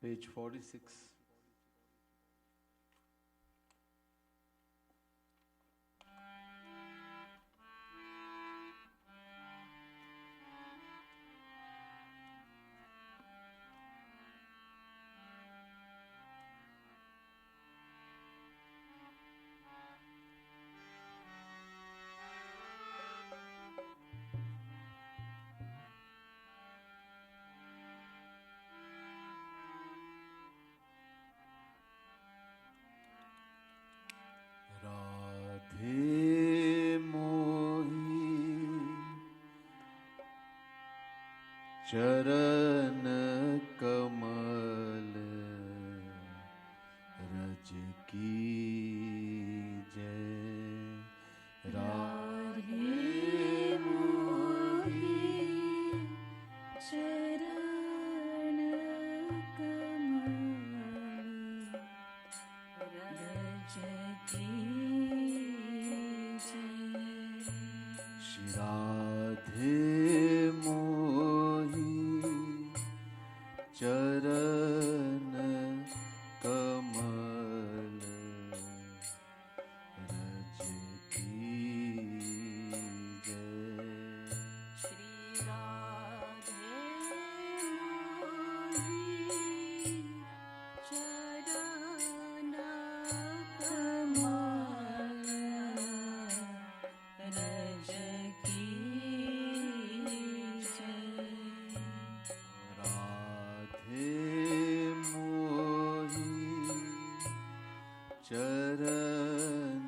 Page 46. Radhe मोही चरण कमल रज की जय। राधे मोही चरण कमल रज की श्री राधे मोही चरण कमल रज की जय। श्री राधे मोही चरण कमल रज की जय। राधे मोही चरण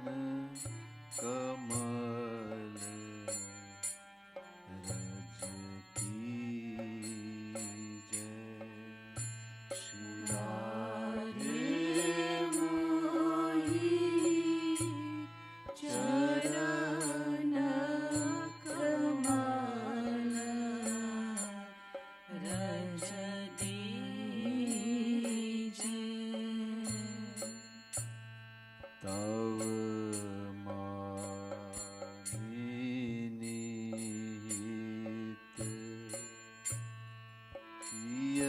कमल रज की जय। श्री राधे मोही चरण कमल रज दीजे। तव मानिनीत किय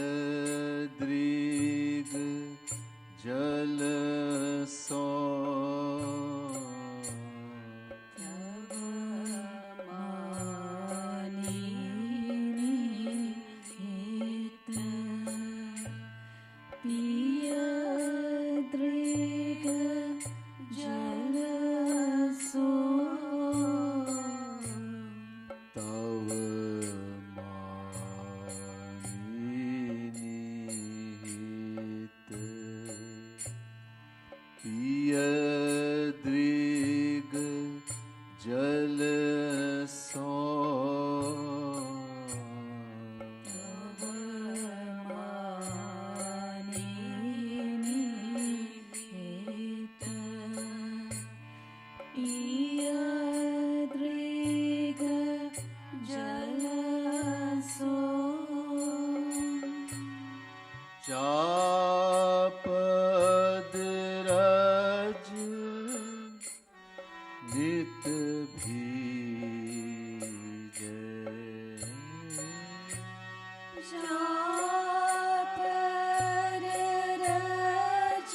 दृग जल सो तव मानिनीत पिय दृग जल सो। तव मानिनीत पिय दृग जल सो तव मानिनीत पिय दृग जल सो। चापद रज नित भीजे। चापर रज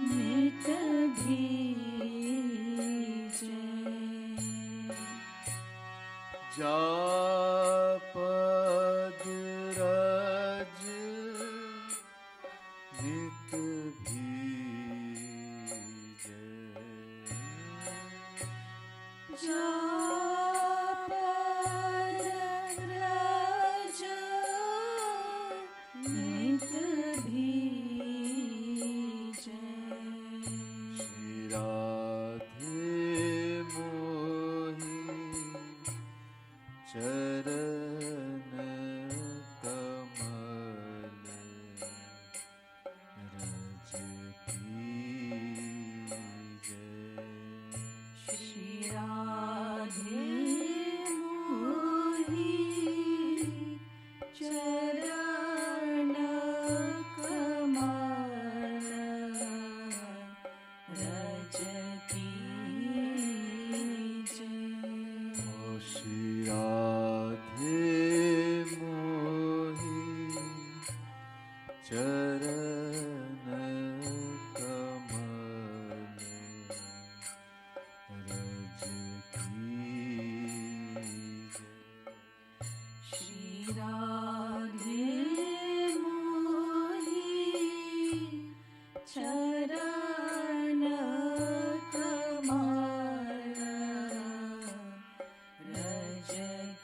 नित भीजे। जापद रज नित भीजे। चापर रज नित भीजे। श्री राधे मोही श्री राधे मोहि चरण कमल रज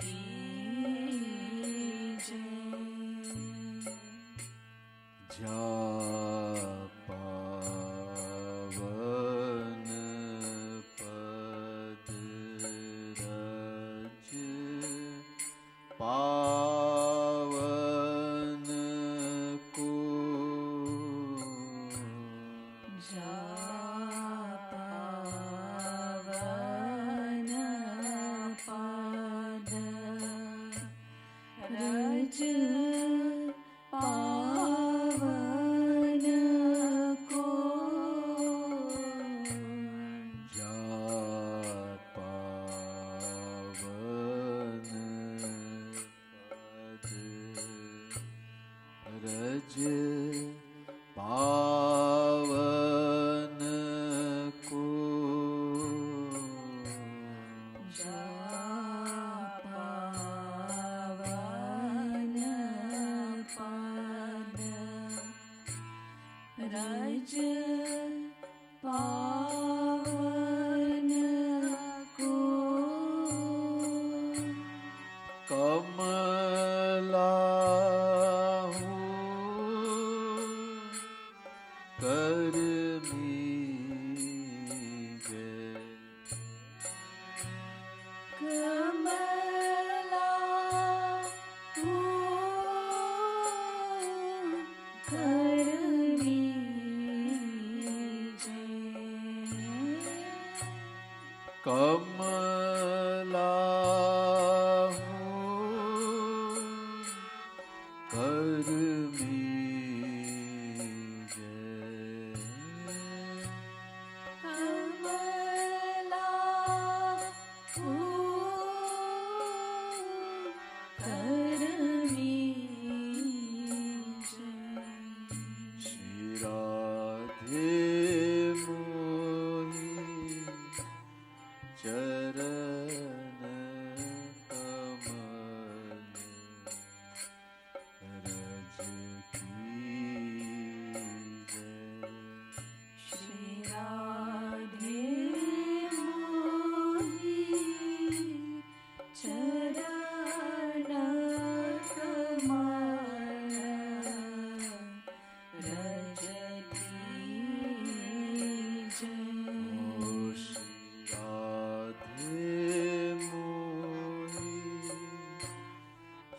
की जय। जा पावन पद रज पावन को जा पावन पद रज पावन को जा पावन पद रज पावन को जा पावन पद रज पावन को कमलाहू करमी जय कमला करमी जय कमलाहू करमी जय कमला करमी जय। श्री राधे मोहि चरण कमल रज की जय श्री राधे मोहि चरण कमल रज की जय। ओ श्री राधे मोहि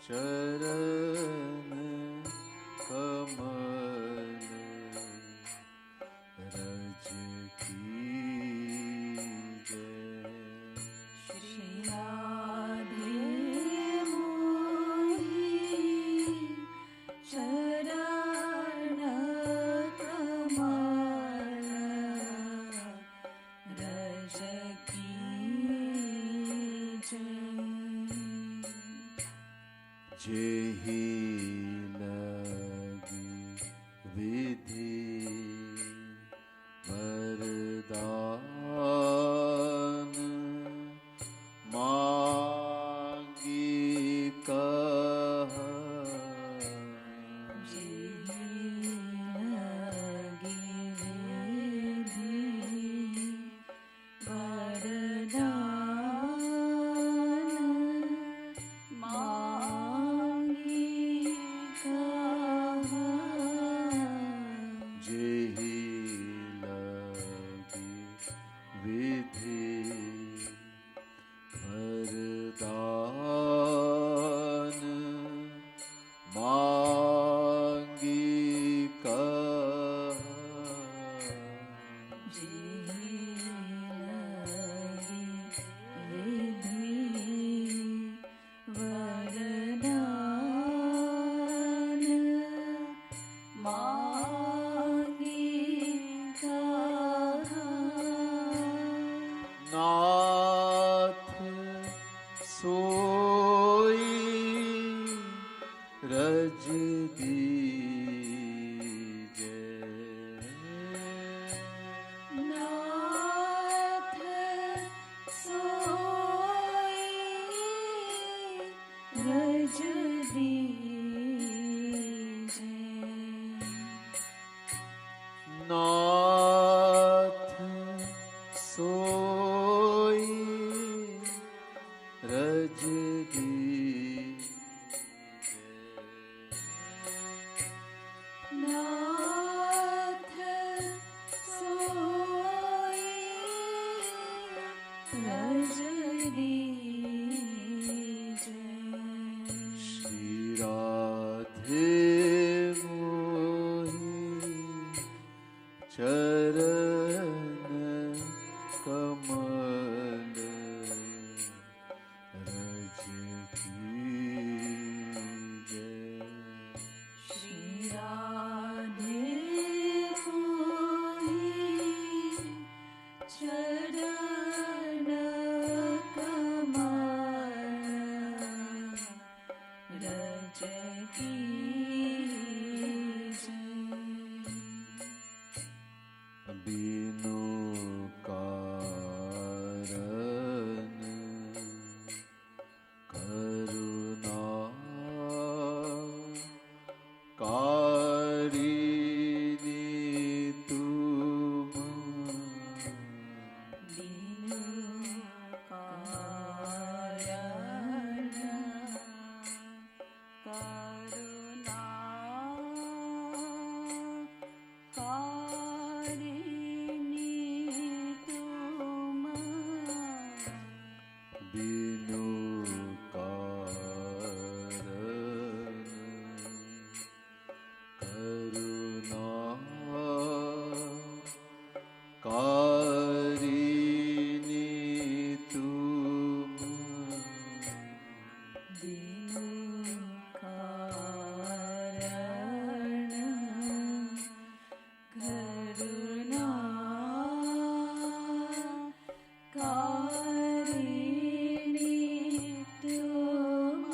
चरण कमल रज की जय श्री राधे मोहि चरण कमल रज की जय। जेहि लगी विधि वरदान मांगी कह जेहि लगी विधि वरदान मांगी कह जेहि लगी विधि वरदान मांगी कह जेहि लगी विधि वरदान मांगी कह नाथ सोई रज दीजे नाथ सोई रज नाथ सोई रज नाथ सोई रज श्री राधे मोहि चरण कमल रज श्री राधे मोहि चरण कमल रज की बिनु कारण करुणा कारिणी तुम बिनु कारण करुणा कारिणी तुम बिनु कारण करुणा कारिणी तुम बिनु कारण करुणा कारिणी तुम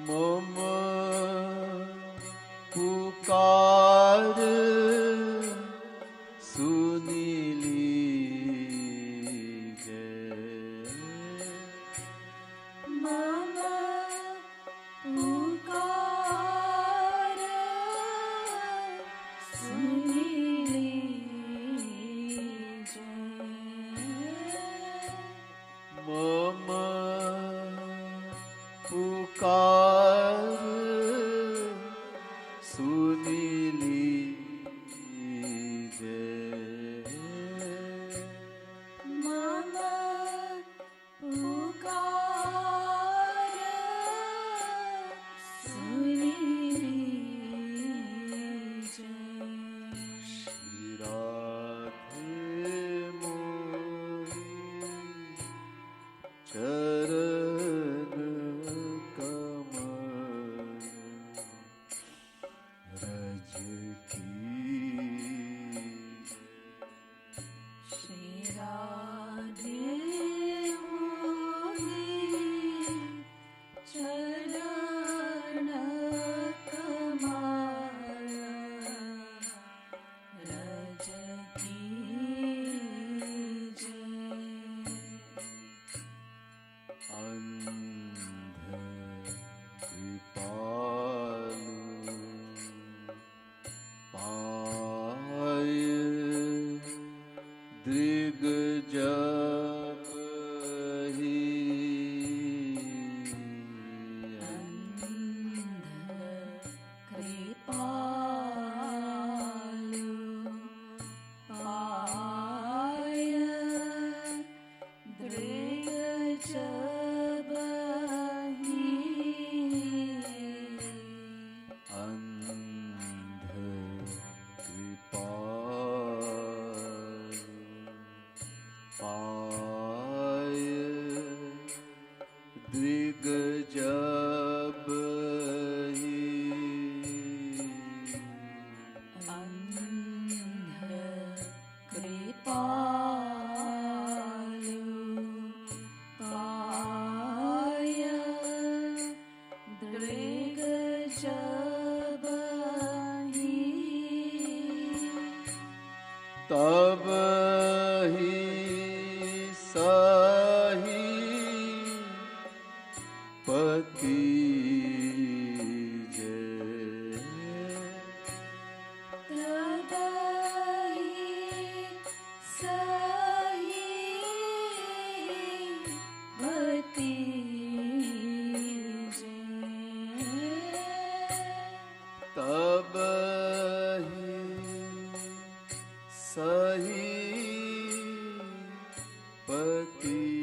मम पुकार सुनिली मम पुकार सुनिली मम पुकार सुनिली मम पुकार सुनिली श्री राधे मोहि चरण कमल रज की श्री राधे मोहि चरण कमल रज की अंध कृपालु पाय दृग जब ही पति जय। तदहि सहि भति तब ही सही पति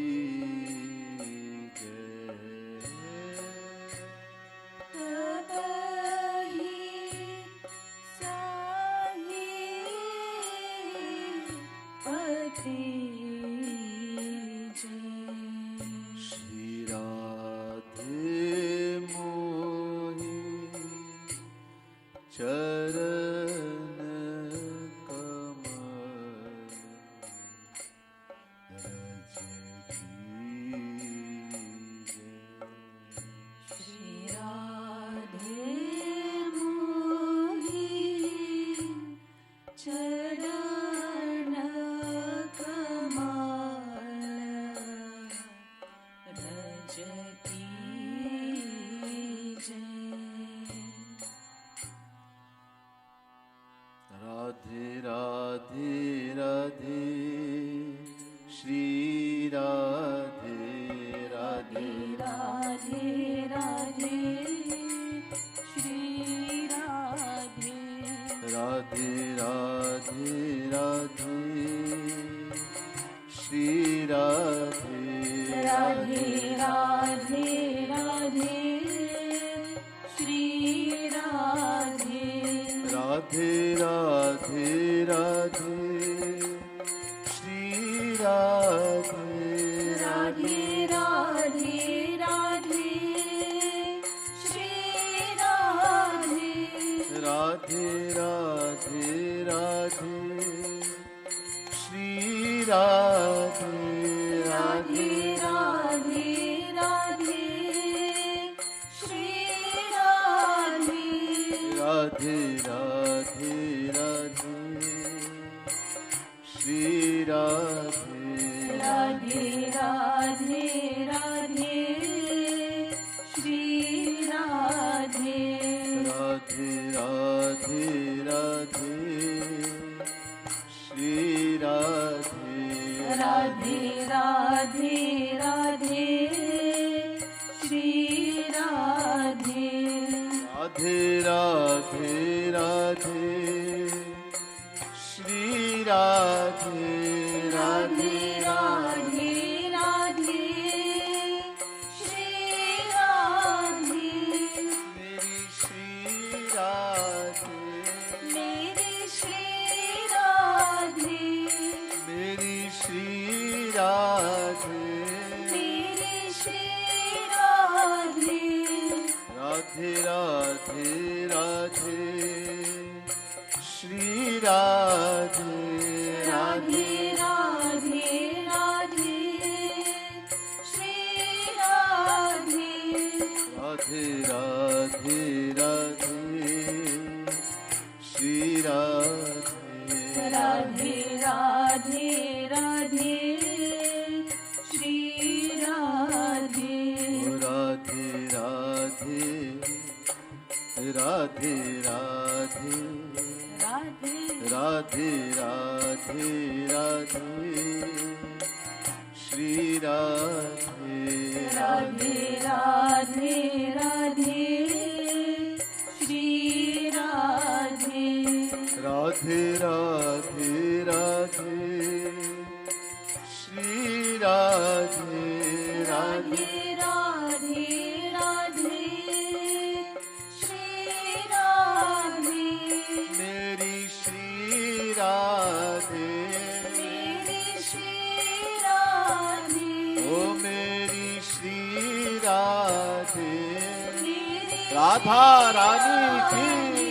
राधा रानी की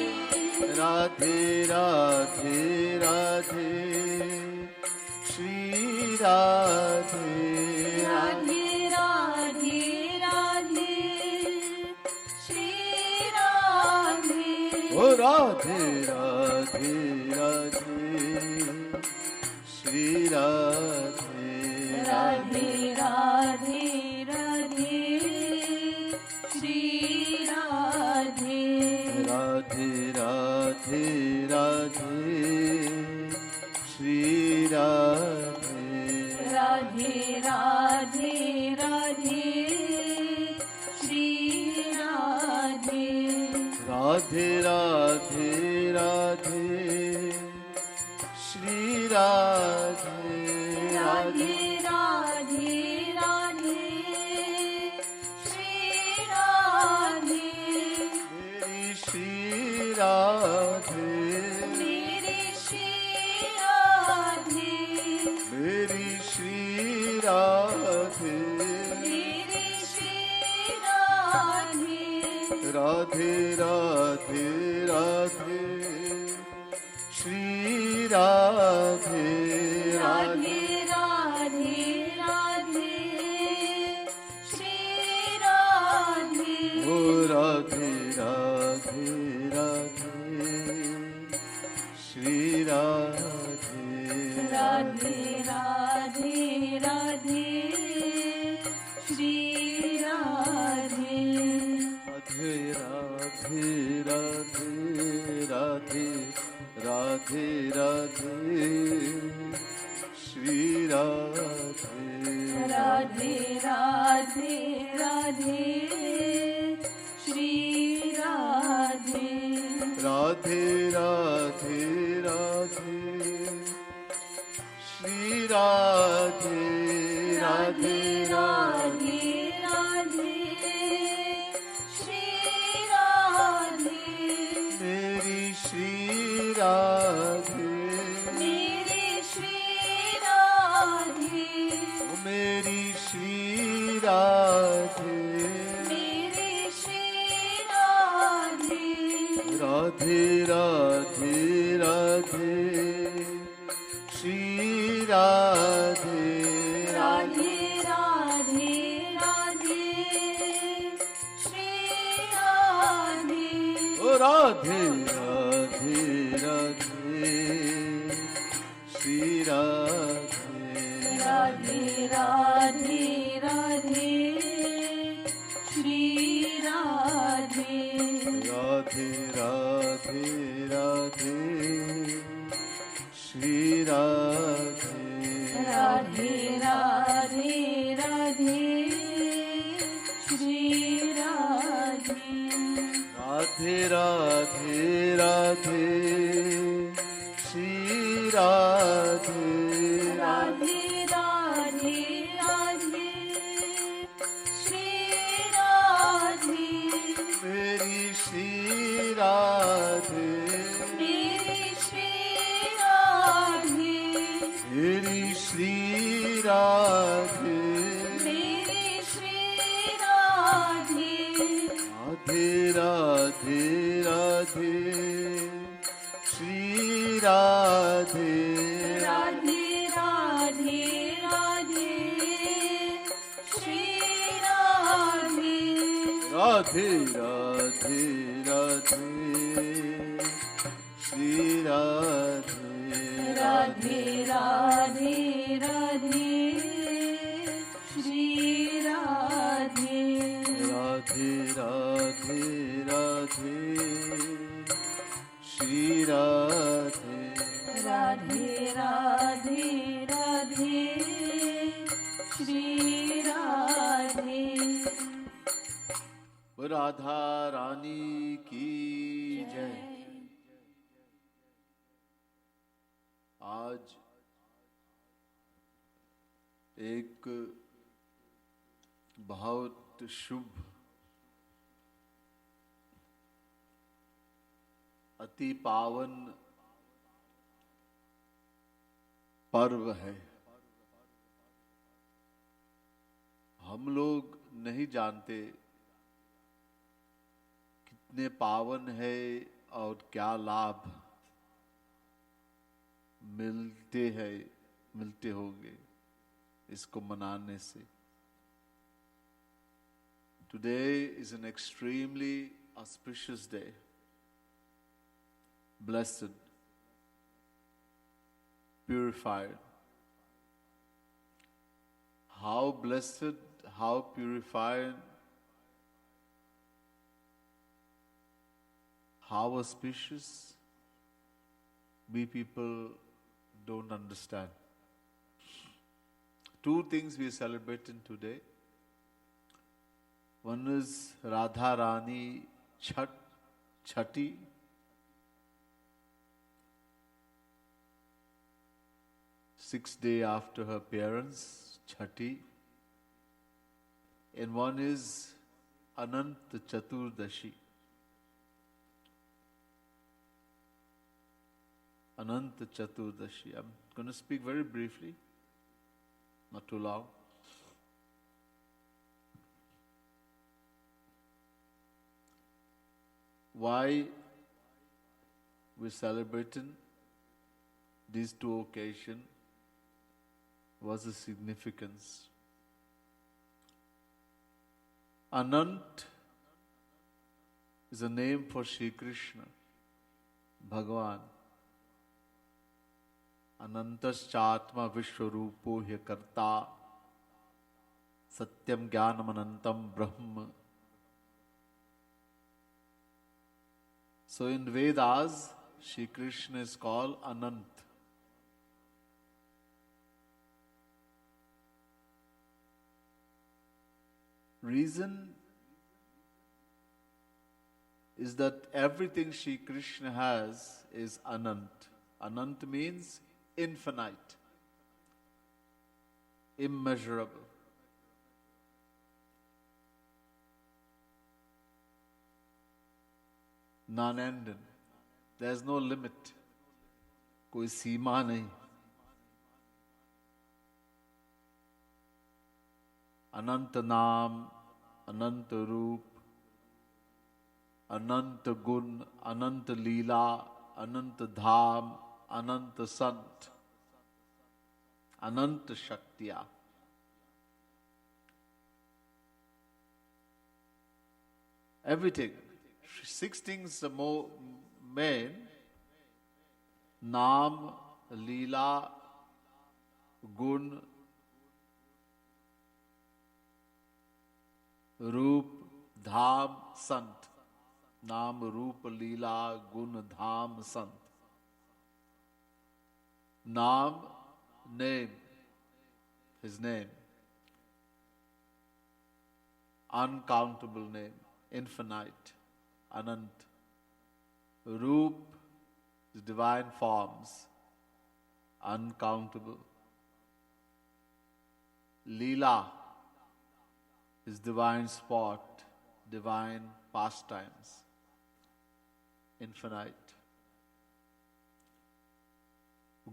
राधे राधे राधे श्री राधे राधे राधे राधे श्री राधे ओ Radhe Radhe Radhe Shri Radhe Radhe Radhe Radhe Shri Radhe. Radhe Radhe Radhe Shri Radhe. Radhe Radhe Radhe Shri Radhe. Radhe Radhe Radhe Shri Radhe. Meri Shri Radhe. Mere Shri Radhe. Meri Shri Radhe. Mere Shri Radhe. Radhe Radhe Radhe Shri Radhe. Radhe Radhe Radhe Shri Radhe. Oh Radhe Radhe Radhe Shri Radhe. Radhe Radhe Radhe Shri Radhe. Radhe Radhe Radhe Shri Radhe. Radhe Radhe Radhe Shri Radhe. Radhe Radhe Radhe Shri Radhe. Radhe Radhe Radhe Shri Radhe. Meri Shri Radhe. Mere Shri Radhe. Meri Shri Radhe. Mere Shri Radhe. Radhe Radhe Radhe Shri Radhe. Radhe Radhe Radhe Shri Radhe. Oh Radhe Radhe Radhe Shri Radhe. Radhe Radhe Radhe Shri Radhe. Radhe Radhe Radhe Shri Radhe. Radhe Radhe Radhe Shri Radhe. Radhe Radhe Radhe Shri Radhe. Radhe Radhe Radhe Shri Radhe. Meri Shri Radhe. Mere Shri Radhe. Meri Shri Radhe. Mere Shri Radhe. Radhe Radhe Radhe Shri Radhe. Radhe Radhe Radhe Shri Radhe. Radhe Radhe Radhe Shri Radhe. Radhe Radhe Radhe Shri Radhe. Radhe Radhe Radhe Shri Radhe. Radhe Radhe Radhe Shri Radhe. Radha Rani की जय। आज एक बहुत शुभ अति पावन पर्व है। हम लोग नहीं जानते कितने पावन है और क्या लाभ मिलते होंगे इसको मनाने से। Today is an extremely auspicious day, blessed, purified. How blessed, how purified, how auspicious. we people don't understand. Two things we are celebrating today. One is Radha Rani Chhathi. Sixth day after her parents, Chhathi. And one is Anant Chaturdashi. Anant Chaturdashi. I'm going to speak very briefly, not too long. Why we're celebrating these two occasions? Was the significance? Anant is a name for Shri Krishna, Bhagavan. Anantaschatma Vishwarupo Hyakarta Satyam Jnanam Anantam Brahma. So in Vedas, Shri Krishna is called Anant. Reason is that everything Shri Krishna has is Anant. Anant means infinite, immeasurable. Non-ending. There's no limit. कोई सीमा नहीं. अनंत नाम, अनंत रूप, अनंत गुण, अनंत लीला, अनंत धाम, अनंत संत, अनंत शक्तियां. Everything. Six things the more main. Naam, Leela, Gun, Roop, Dham, Sant. Naam, Roop, Leela, Gun, Dham, Sant. Naam, name, his name. Uncountable name, infinite. Anant. Roop is divine forms, uncountable. Leela is divine sport, divine pastimes, infinite.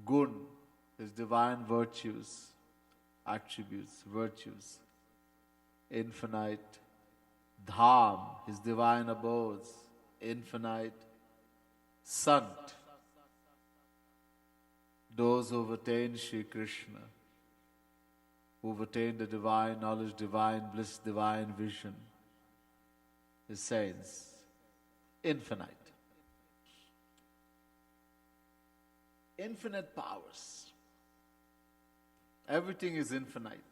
Gun is divine virtues, attributes, virtues, infinite. Dham, his divine abodes, infinite. Sant, those who have attained Shri Krishna, who have attained the divine knowledge, divine bliss, divine vision, his saints, infinite. Infinite powers. Everything is infinite.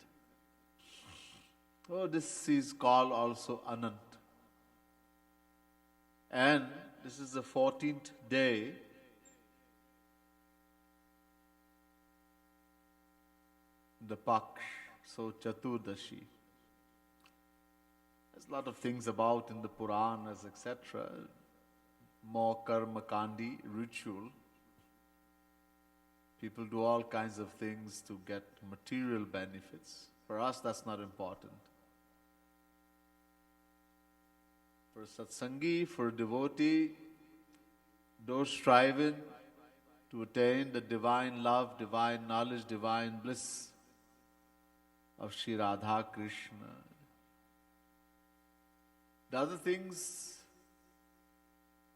Oh, this is called also Anant. And this is the 14th day the Paksh, so Chaturdashi. There's a lot of things about in the Puranas, etc. More karma kandi, ritual. People do all kinds of things to get material benefits. For us, that's not important. For a satsangi, for a devotee, those striving to attain the divine love, divine knowledge, divine bliss of Sri Radha Krishna. The other things,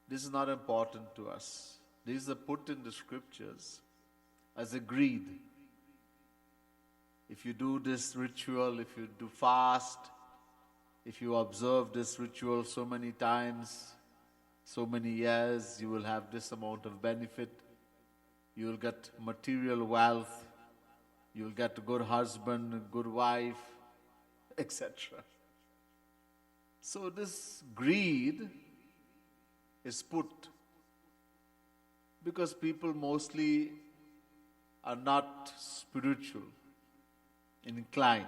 this is not important to us. These are put in the scriptures as agreed. If you do this ritual, if you do fast, if you observe this ritual so many times, so many years, you will have this amount of benefit. You will get material wealth. You will get a good husband, a good wife, etc. So this greed is put. Because people mostly are not spiritual, inclined.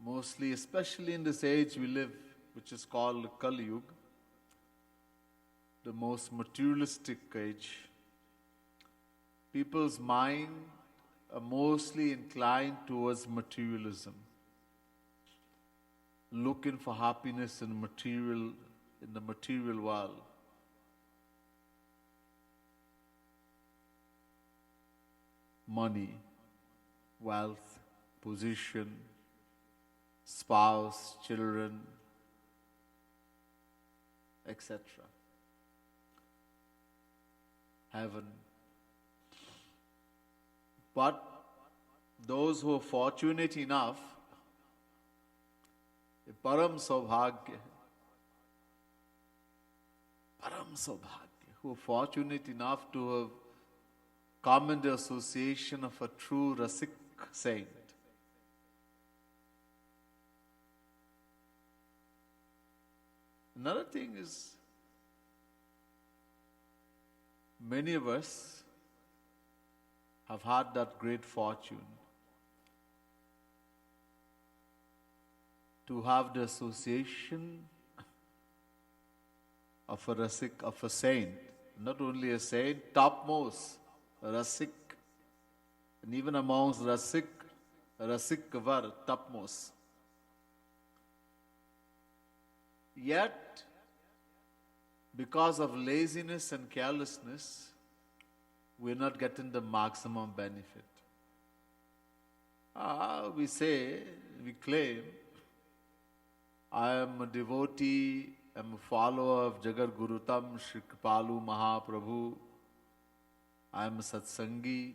Mostly, especially in this age we live, which is called Kali Yuga, the most materialistic age, people's mind are mostly inclined towards materialism, looking for happiness in the material world. Money, wealth, position, spouse, children, etc. Heaven. But those who are fortunate enough, Param Saubhagya, who are fortunate enough to have come in the association of a true Rasik saint. Another thing is, many of us have had that great fortune to have the association of a Rasik, of a saint. Not only a saint, topmost, a Rasik. And even amongst Rasik var, topmost. Yet, because of laziness and carelessness, we're not getting the maximum benefit. We claim, I am a devotee, I'm a follower of Jagat Gurutam Shri Kripalu Mahaprabhu, I am a Satsangi.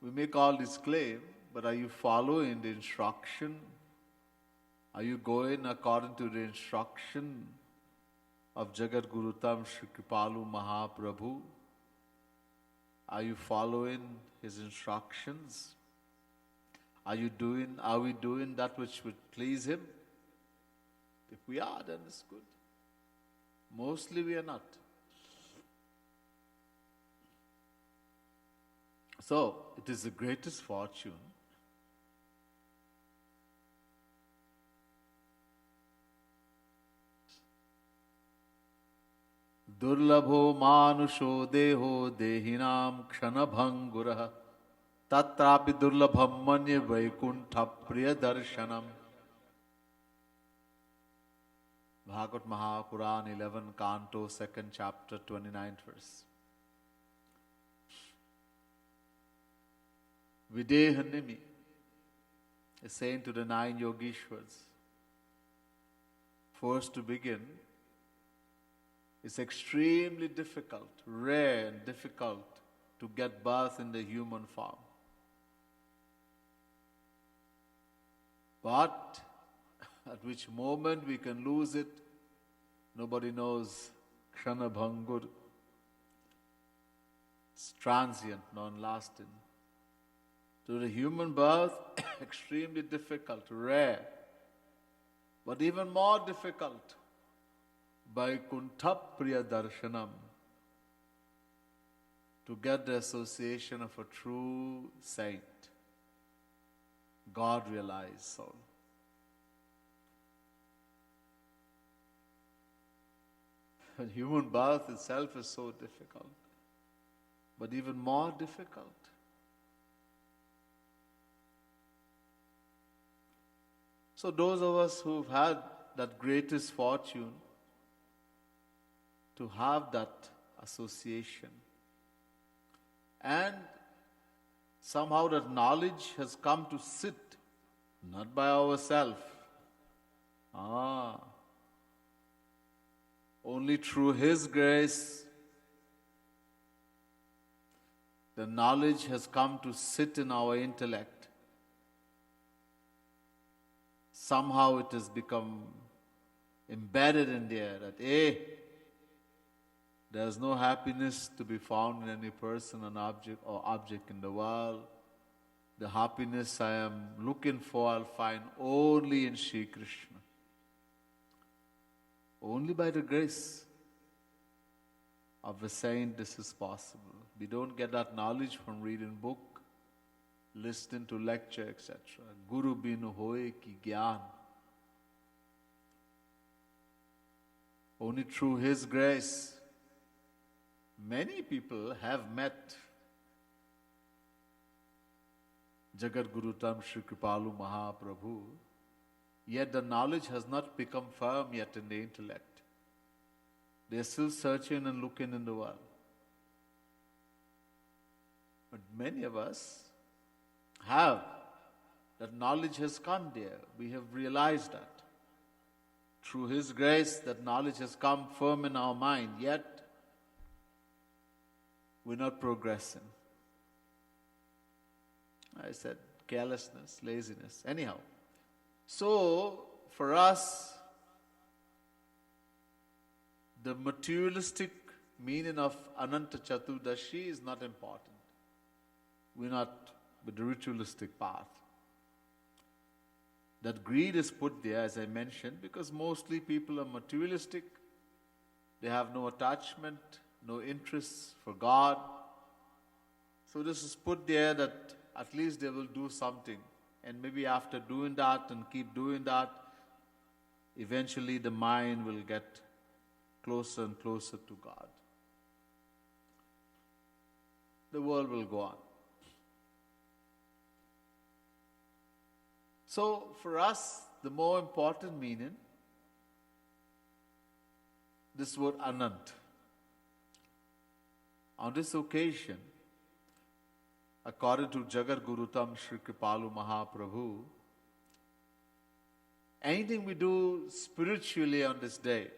We make all this claim, but are you following the instruction? Are you going according to the instruction of Jagat Gurutam Shri Kripalu Mahaprabhu? Are you following his instructions? Are we doing that which would please him? If we are, then it's good. Mostly we are not. So, it is the greatest fortune Durlabho manusho deho dehinam kshanabhangurah tatrapi durlabham manye vaikuntha priya darshanam. Bhagavad Mahapuran 11, Canto, 2nd chapter, 29th verse. Videhanimi is saying to the 9 Yogeshwars, first to begin, it's extremely difficult, rare and difficult to get birth in the human form. But at which moment we can lose it, nobody knows. Kshanabhangur. It's transient, non-lasting. To the human birth, extremely difficult, rare. But even more difficult, Vaikuntha Priya Darshanam, to get the association of a true saint, God-realized soul. And human birth itself is so difficult, but even more difficult. So those of us who've had that greatest fortune to have that association, and somehow that knowledge has come to sit, not by ourselves, only through His grace, the knowledge has come to sit in our intellect. Somehow it has become embedded in there that, there is no happiness to be found in any person, an object, or object in the world. The happiness I am looking for, I'll find only in Sri Krishna. Only by the grace of a saint this is possible. We don't get that knowledge from reading book, listening to lecture, etc. Guru bin hoye ki gyan. Only through his grace. Many people have met Jagat Guru Tam Shri Kripalu Mahaprabhu, yet the knowledge has not become firm yet in the intellect. They are still searching and looking in the world. But many of us have. That knowledge has come there. We have realized that. Through His grace, that knowledge has come firm in our mind, yet we're not progressing. I said carelessness, laziness. Anyhow, so for us, the materialistic meaning of Ananta Chaturdashi is not important. We're not with the ritualistic path. That greed is put there, as I mentioned, because mostly people are materialistic. They have no attachment, no interest for God. So this is put there that at least they will do something. And maybe after doing that and keep doing that, eventually the mind will get closer and closer to God. The world will go on. So for us, the more important meaning, this word Anant. On this occasion, according to Jagat Guru Tam Shri Kripalu Mahaprabhu, anything we do spiritually on this day,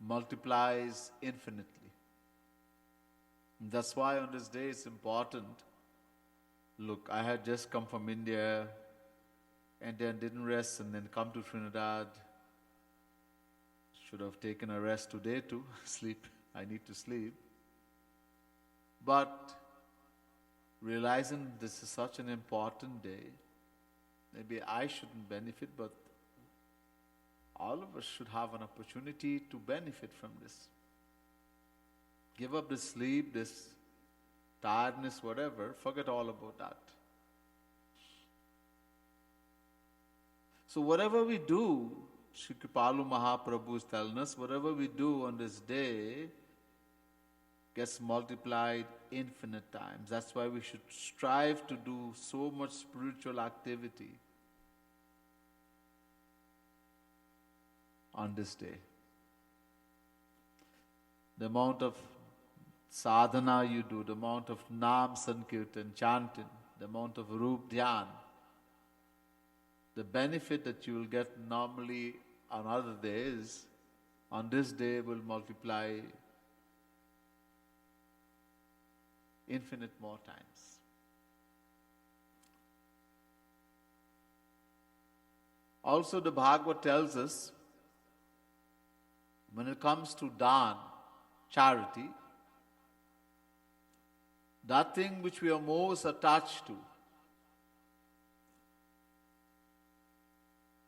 multiplies infinitely. That's why on this day it's important. Look, I had just come from India and then didn't rest and then come to Trinidad. Should have taken a rest today too. Sleep. I need to sleep. But realizing this is such an important day, maybe I shouldn't benefit, but all of us should have an opportunity to benefit from this. Give up this sleep, this tiredness, whatever. Forget all about that. So whatever we do, Shri Kripalu Mahaprabhu is telling us, whatever we do on this day gets multiplied infinite times. That's why we should strive to do so much spiritual activity on this day. The amount of sadhana you do, the amount of Naam Sankirtan, chanting, the amount of Roop Dhyan, the benefit that you will get normally on other days, on this day will multiply infinite more times. Also the Bhagavad tells us, when it comes to dhan, charity, that thing which we are most attached to,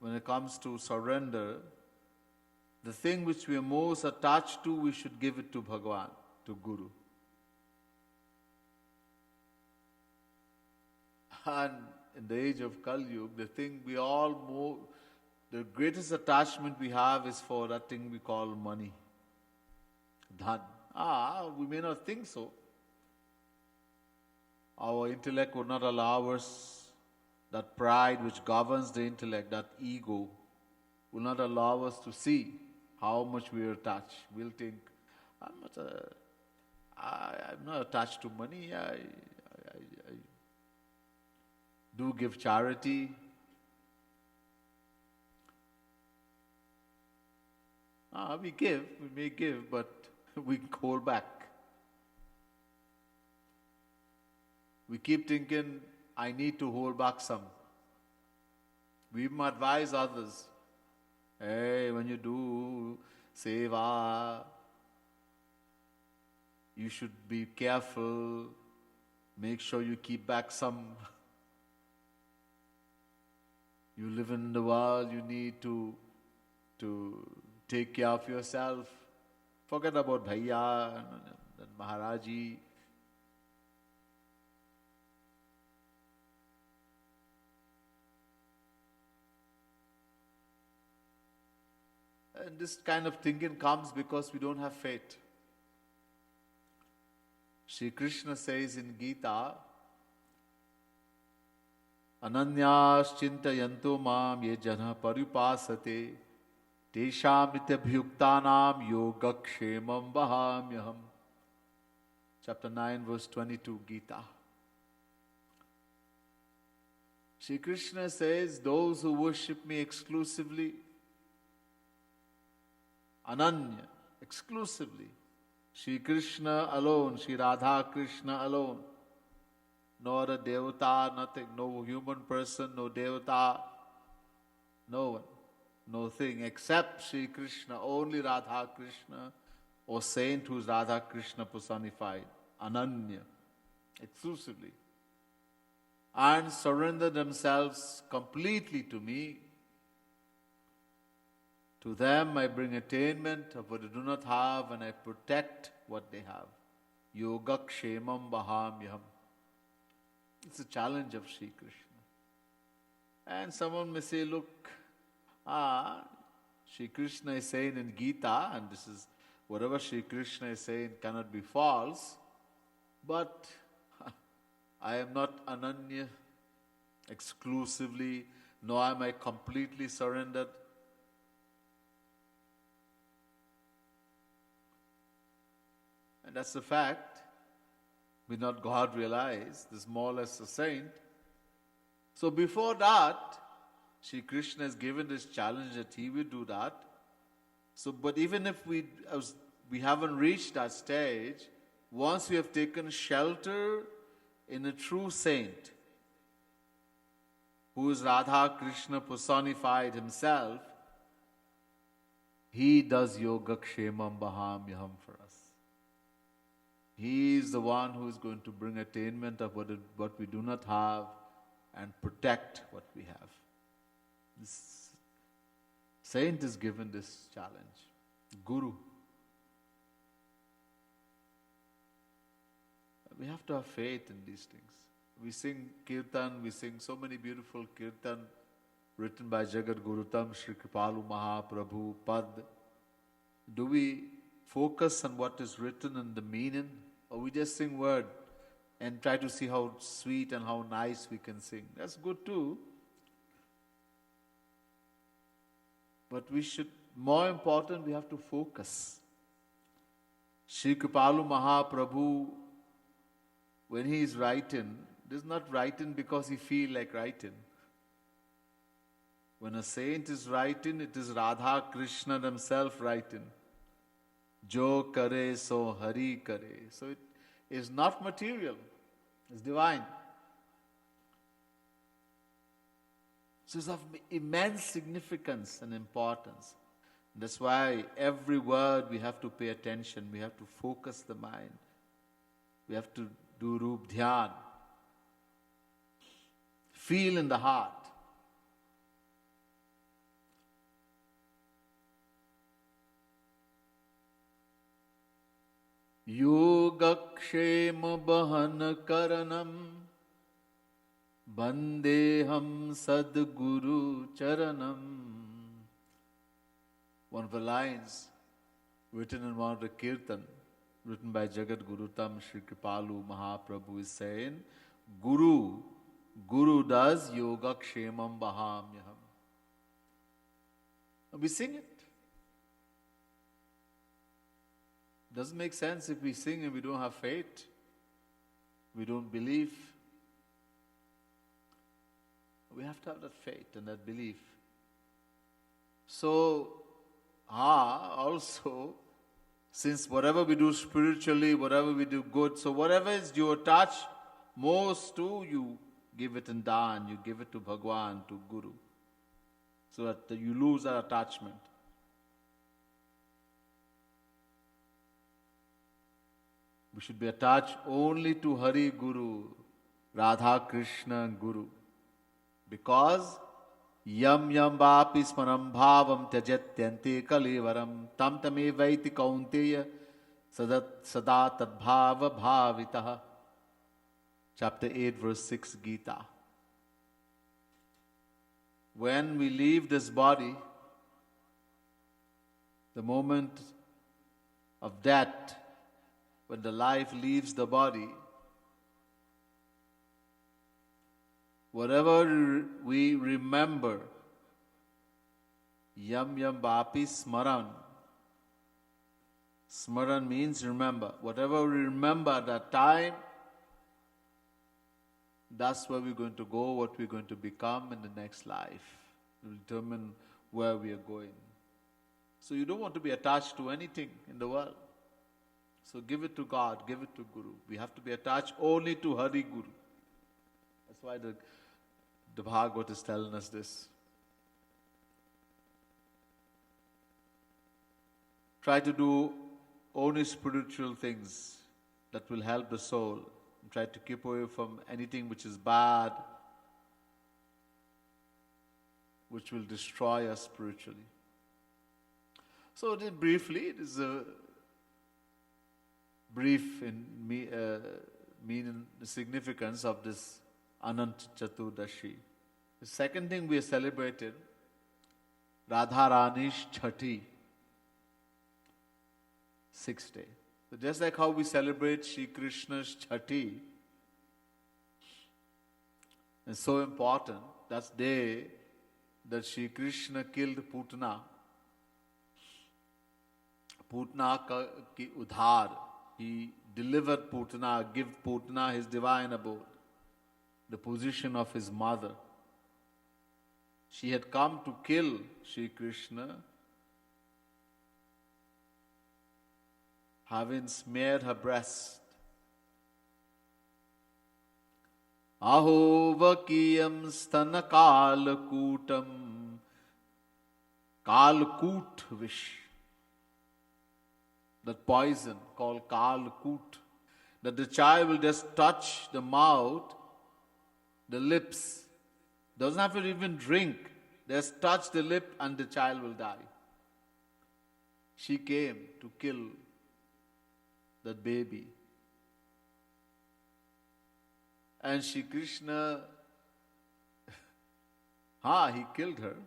when it comes to surrender, the thing which we are most attached to, we should give it to Bhagavan, to Guru. And in the age of Kali Yuga, the thing we all the greatest attachment we have is for that thing we call money. Dhan. We may not think so. Our intellect would not allow us, that pride which governs the intellect, that ego, will not allow us to see how much we are attached. We'll think, I'm not attached to money. I do give charity. We may give, but we can hold back. We keep thinking, I need to hold back some. We even advise others, hey, when you do seva, you should be careful, make sure you keep back some. You live in the world, you need to take care of yourself. Forget about Bhaiya and Maharaji. And this kind of thinking comes because we don't have faith. Shri Krishna says in Gita, Ananyas chintayanto mam ye jana paripasate teshamitebhyuktanam yogakshemam vahamyaham. Chapter 9, verse 22, Gita. Shri Krishna says, those who worship me exclusively, Ananya, exclusively, Shri Krishna alone, Shri Radha Krishna alone, no other devata, nothing, no human person, no devata, no one, no thing except Shri Krishna, only Radha Krishna or saint who is Radha Krishna personified, Ananya, exclusively, and surrender themselves completely to me. To them I bring attainment of what they do not have, and I protect what they have. Yogakshemam vahamyaham. It's a challenge of Sri Krishna. And someone may say, look, Sri Krishna is saying in Gita, and this is whatever Sri Krishna is saying cannot be false, but I am not Ananya exclusively, nor am I completely surrendered. And that's the fact. Will not God realize this more or less a saint? So before that, Sri Krishna has given this challenge that he will do that. So, but even if we haven't reached that stage, once we have taken shelter in a true saint, who is Radha Krishna personified himself, he does yogakshemam vahamyaham for us. He is the one who is going to bring attainment of what we do not have and protect what we have. This saint is given this challenge. Guru. We have to have faith in these things. We sing kirtan, we sing so many beautiful kirtan written by Jagat Gurutam, Sri Kripalu Mahaprabhu, Pad. Do we focus on what is written and the meaning? Or we just sing word and try to see how sweet and how nice we can sing. That's good too. But we should, more important, we have to focus. Sri Kripalu Mahaprabhu, when he is writing, he is not writing because he feels like writing. When a saint is writing, it is Radha Krishna themselves writing. Jo kare so hari kare. So it is not material, it's divine. So it's of immense significance and importance. That's why every word we have to pay attention, we have to focus the mind. We have to do Roop Dhyan. Feel in the heart. Yogakshema Bahan Karanam Bandeham Sadguru Charanam. One of the lines written in one of the kirtan, written by Jagat Gurutam Sri Kripalu Mahaprabhu, is saying, Guru does Yogakshemam Bahamyaham. We sing it. Doesn't make sense if we sing and we don't have faith. We don't believe. We have to have that faith and that belief. So, also, since whatever we do spiritually, whatever we do good, so whatever is you attach most to, you give it in dhan, you give it to Bhagwan, to Guru, so that you lose that attachment. We should be attached only to Hari Guru, Radha Krishna Guru, because Yam yam vapi smaram bhavam tyajatyante kalivaram tam tamevaiti kaunteya sada tadbhava bhavitaha. Chapter 8, verse 6, Gita. When we leave this body, the moment of death, when the life leaves the body, whatever we remember, yam yam vapi smaran. Smaran means remember. Whatever we remember at that time, that's where we're going to go, what we're going to become in the next life. It will determine where we are going. So you don't want to be attached to anything in the world. So give it to God, give it to Guru. We have to be attached only to Hari Guru. That's why the Bhagavad is telling us this. Try to do only spiritual things that will help the soul. Try to keep away from anything which is bad, which will destroy us spiritually. So briefly, it is a brief meaning, the significance of this Anant Chaturdashi. The second thing we are celebrating, Radha Rani's Chhathi, 6th day. So just like how we celebrate Shri Krishna's Chhathi, it's so important. That's the day that Shri Krishna killed Putana. Putana ki udhar. He delivered Putana, give Putana his divine abode, the position of his mother. She had come to kill Shri Krishna, having smeared her breast. Aho vakiyam stana kalkutam, kalkut vish. That poison called kalkut, that the child will just touch the mouth, the lips, doesn't have to even drink, just touch the lip and the child will die. She came to kill that baby. And Shri Krishna, he killed her,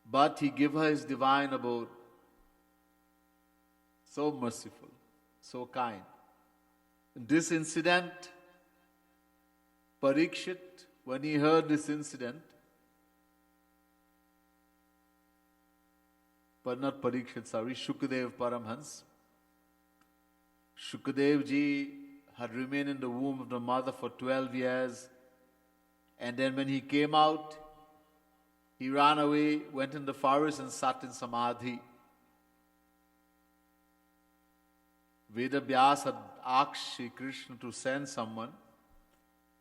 but he gave her his divine abode. So merciful, so kind. In this incident, Parikshit, when he heard this incident, but not Parikshit, Shukadev Paramhans. Shukadev ji had remained in the womb of the mother for 12 years, and then when he came out, he ran away, went in the forest and sat in Samadhi. Veda Vyas had asked Shri Krishna to send someone,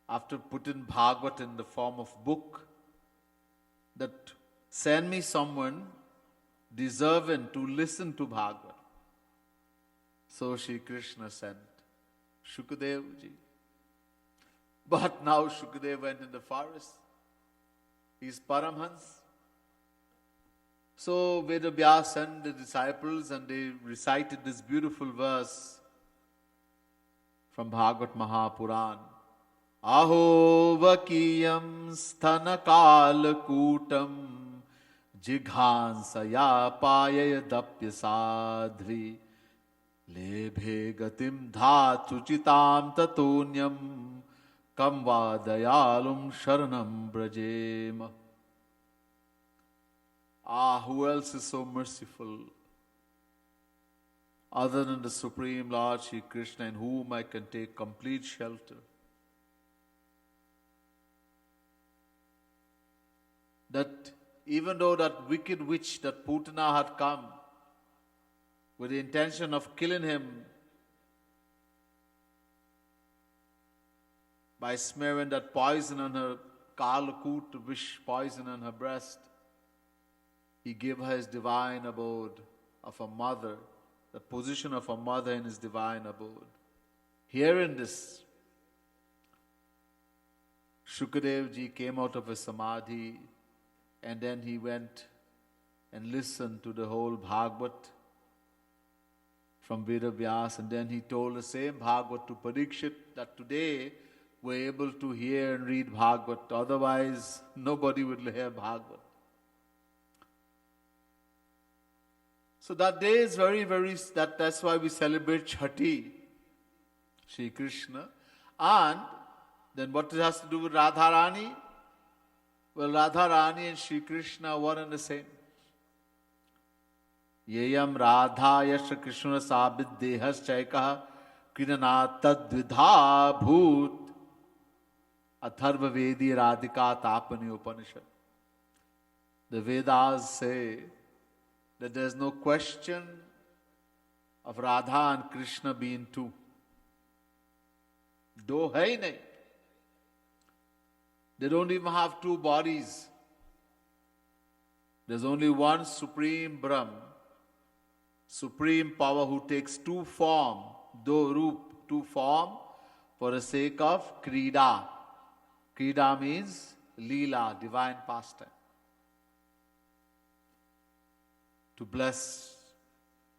after putting Bhagavad in the form of book, that send me someone deserving to listen to Bhagavad. So Shri Krishna sent Shukadev ji. But now Shukadev went in the forest. He's Paramhans. So Veda Vyas sent the disciples and they recited this beautiful verse from Bhagavad Mahapuran. Aho vakiyam sthana kalkutam jighansaya payayadapya sadhvi lebhe gatim dhatuchitam tatonyam kam vadayalum sharanam brajema. Who else is so merciful other than the Supreme Lord Shri Krishna, in whom I can take complete shelter? That even though that wicked witch, that Putana, had come with the intention of killing him by smearing that poison on her, Kalakut vish poison on her breast, he gave her his divine abode of a mother, the position of a mother in his divine abode. Hearing this, Shukadev ji came out of his samadhi And then he went and listened to the whole Bhagavad from Veda Vyas, and then he told the same Bhagavad to Parikshit that today we're able to hear and read Bhagavad, otherwise nobody would hear Bhagavad. So that day is that's why we celebrate Chhathi, Shri Krishna. And then what it has to do with Radha Rani? Well, Radha Rani and Shri Krishna are one and the same. Yeyam Radha Yasha Krishna Sabid Dehas Chaikaha Krinana Tadvidha Bhut Atharva Vedi Radhika Tapani Upanishad. The Vedas say that there is no question of Radha and Krishna being two. Do hai nahi. They don't even have two bodies. There's only one Supreme Brahm, Supreme Power who takes two form, two form for the sake of Krida. Krida means Leela, divine pastime. To bless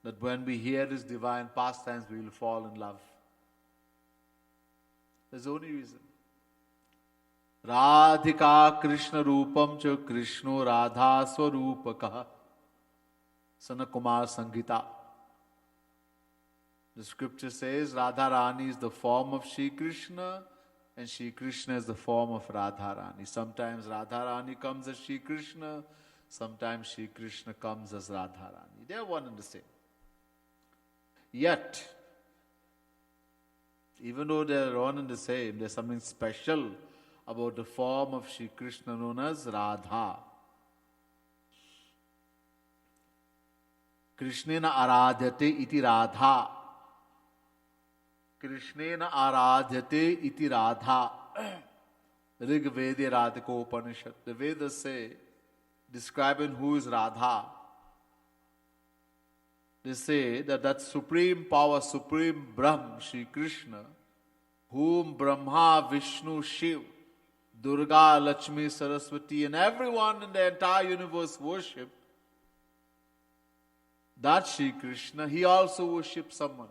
that when we hear this divine pastimes, we will fall in love. That's the only reason. Radhika Krishna Rupam cha Krishno Radha Swarupakaha Sanakumar Sanghita. The scripture says Radha Rani is the form of Shri Krishna and Shri Krishna is the form of Radha Rani. Sometimes Radha Rani comes as Shri Krishna, sometimes Shri Krishna comes as Radha Rani. They are one and the same. Yet, even though they are one and the same, there is something special about the form of Shri Krishna known as Radha. Krishnena aradhyate iti Radha. Krishnena aradhyate iti Radha. Rig Veda Radhika Upanishad. The Vedas say, describing who is Radha, they say that supreme power, supreme Brahm, Shri Krishna, whom Brahma, Vishnu, Shiv, Durga, Lakshmi, Saraswati, and everyone in the entire universe worship, that Shri Krishna, he also worships someone.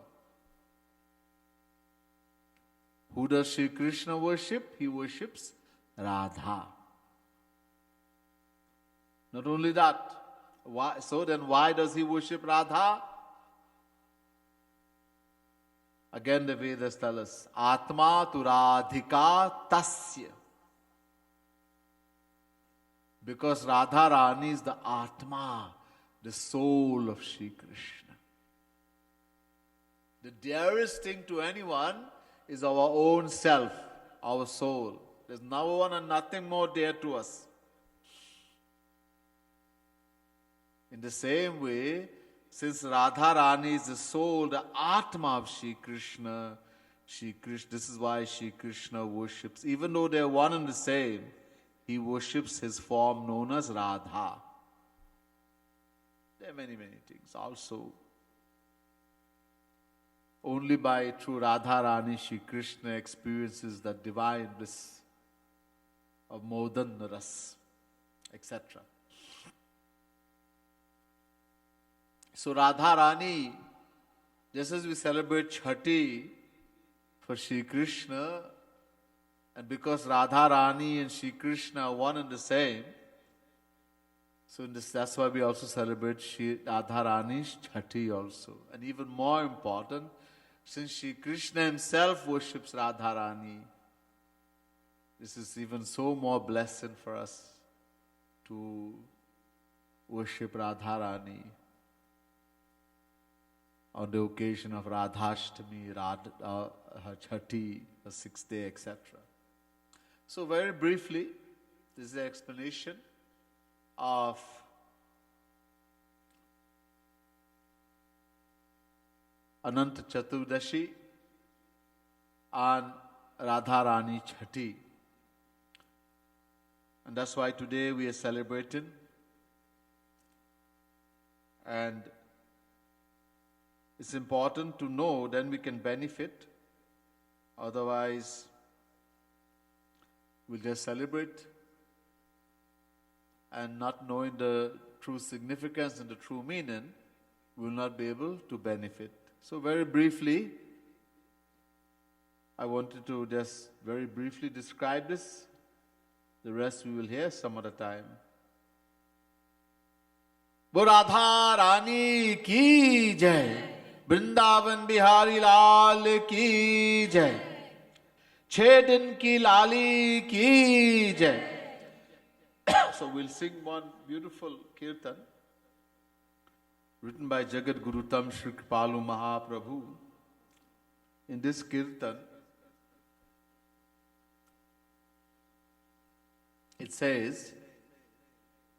Who does Shri Krishna worship? He worships Radha. Not only that, why does he worship Radha? Again the Vedas tell us, Atma tu Radhika tasya. Because Radha Rani is the Atma, the soul of Shri Krishna. The dearest thing to anyone is our own self, our soul. There's no one and nothing more dear to us. In the same way, since Radha Rani is the soul, the Atma of Shri Krishna, this is why Shri Krishna worships. Even though they are one and the same, he worships his form known as Radha. There are many, many things. Also, only by through Radha Rani, Shri Krishna experiences the divine bliss of Modan Ras, etc. So Radha Rani, just as we celebrate Chhathi for Shri Krishna, and because Radha Rani and Shri Krishna are one and the same, so that's why we also celebrate Radha Rani's Chhathi also. And even more important, since Shri Krishna himself worships Radha Rani, this is even so more blessing for us to worship Radha Rani on the occasion of Radhashtami, her Chhathi, the 6th day, etc. So very briefly, this is the explanation of Anant Chaturdashi and Radha Rani Chhathi. And that's why today we are celebrating. And it's important to know, then we can benefit. Otherwise, we'll just celebrate and not knowing the true significance and the true meaning, we will not be able to benefit. So very briefly, I wanted to just very briefly describe this. The rest we will hear some other time. Radha Rani ki jai, Vrindavan Bihari Lal ki jai, Chhe Din ki Lali ki jai. So we'll sing one beautiful kirtan written by Jagat Guru Tam Shri Kripalu Mahaprabhu. In this kirtan, it says,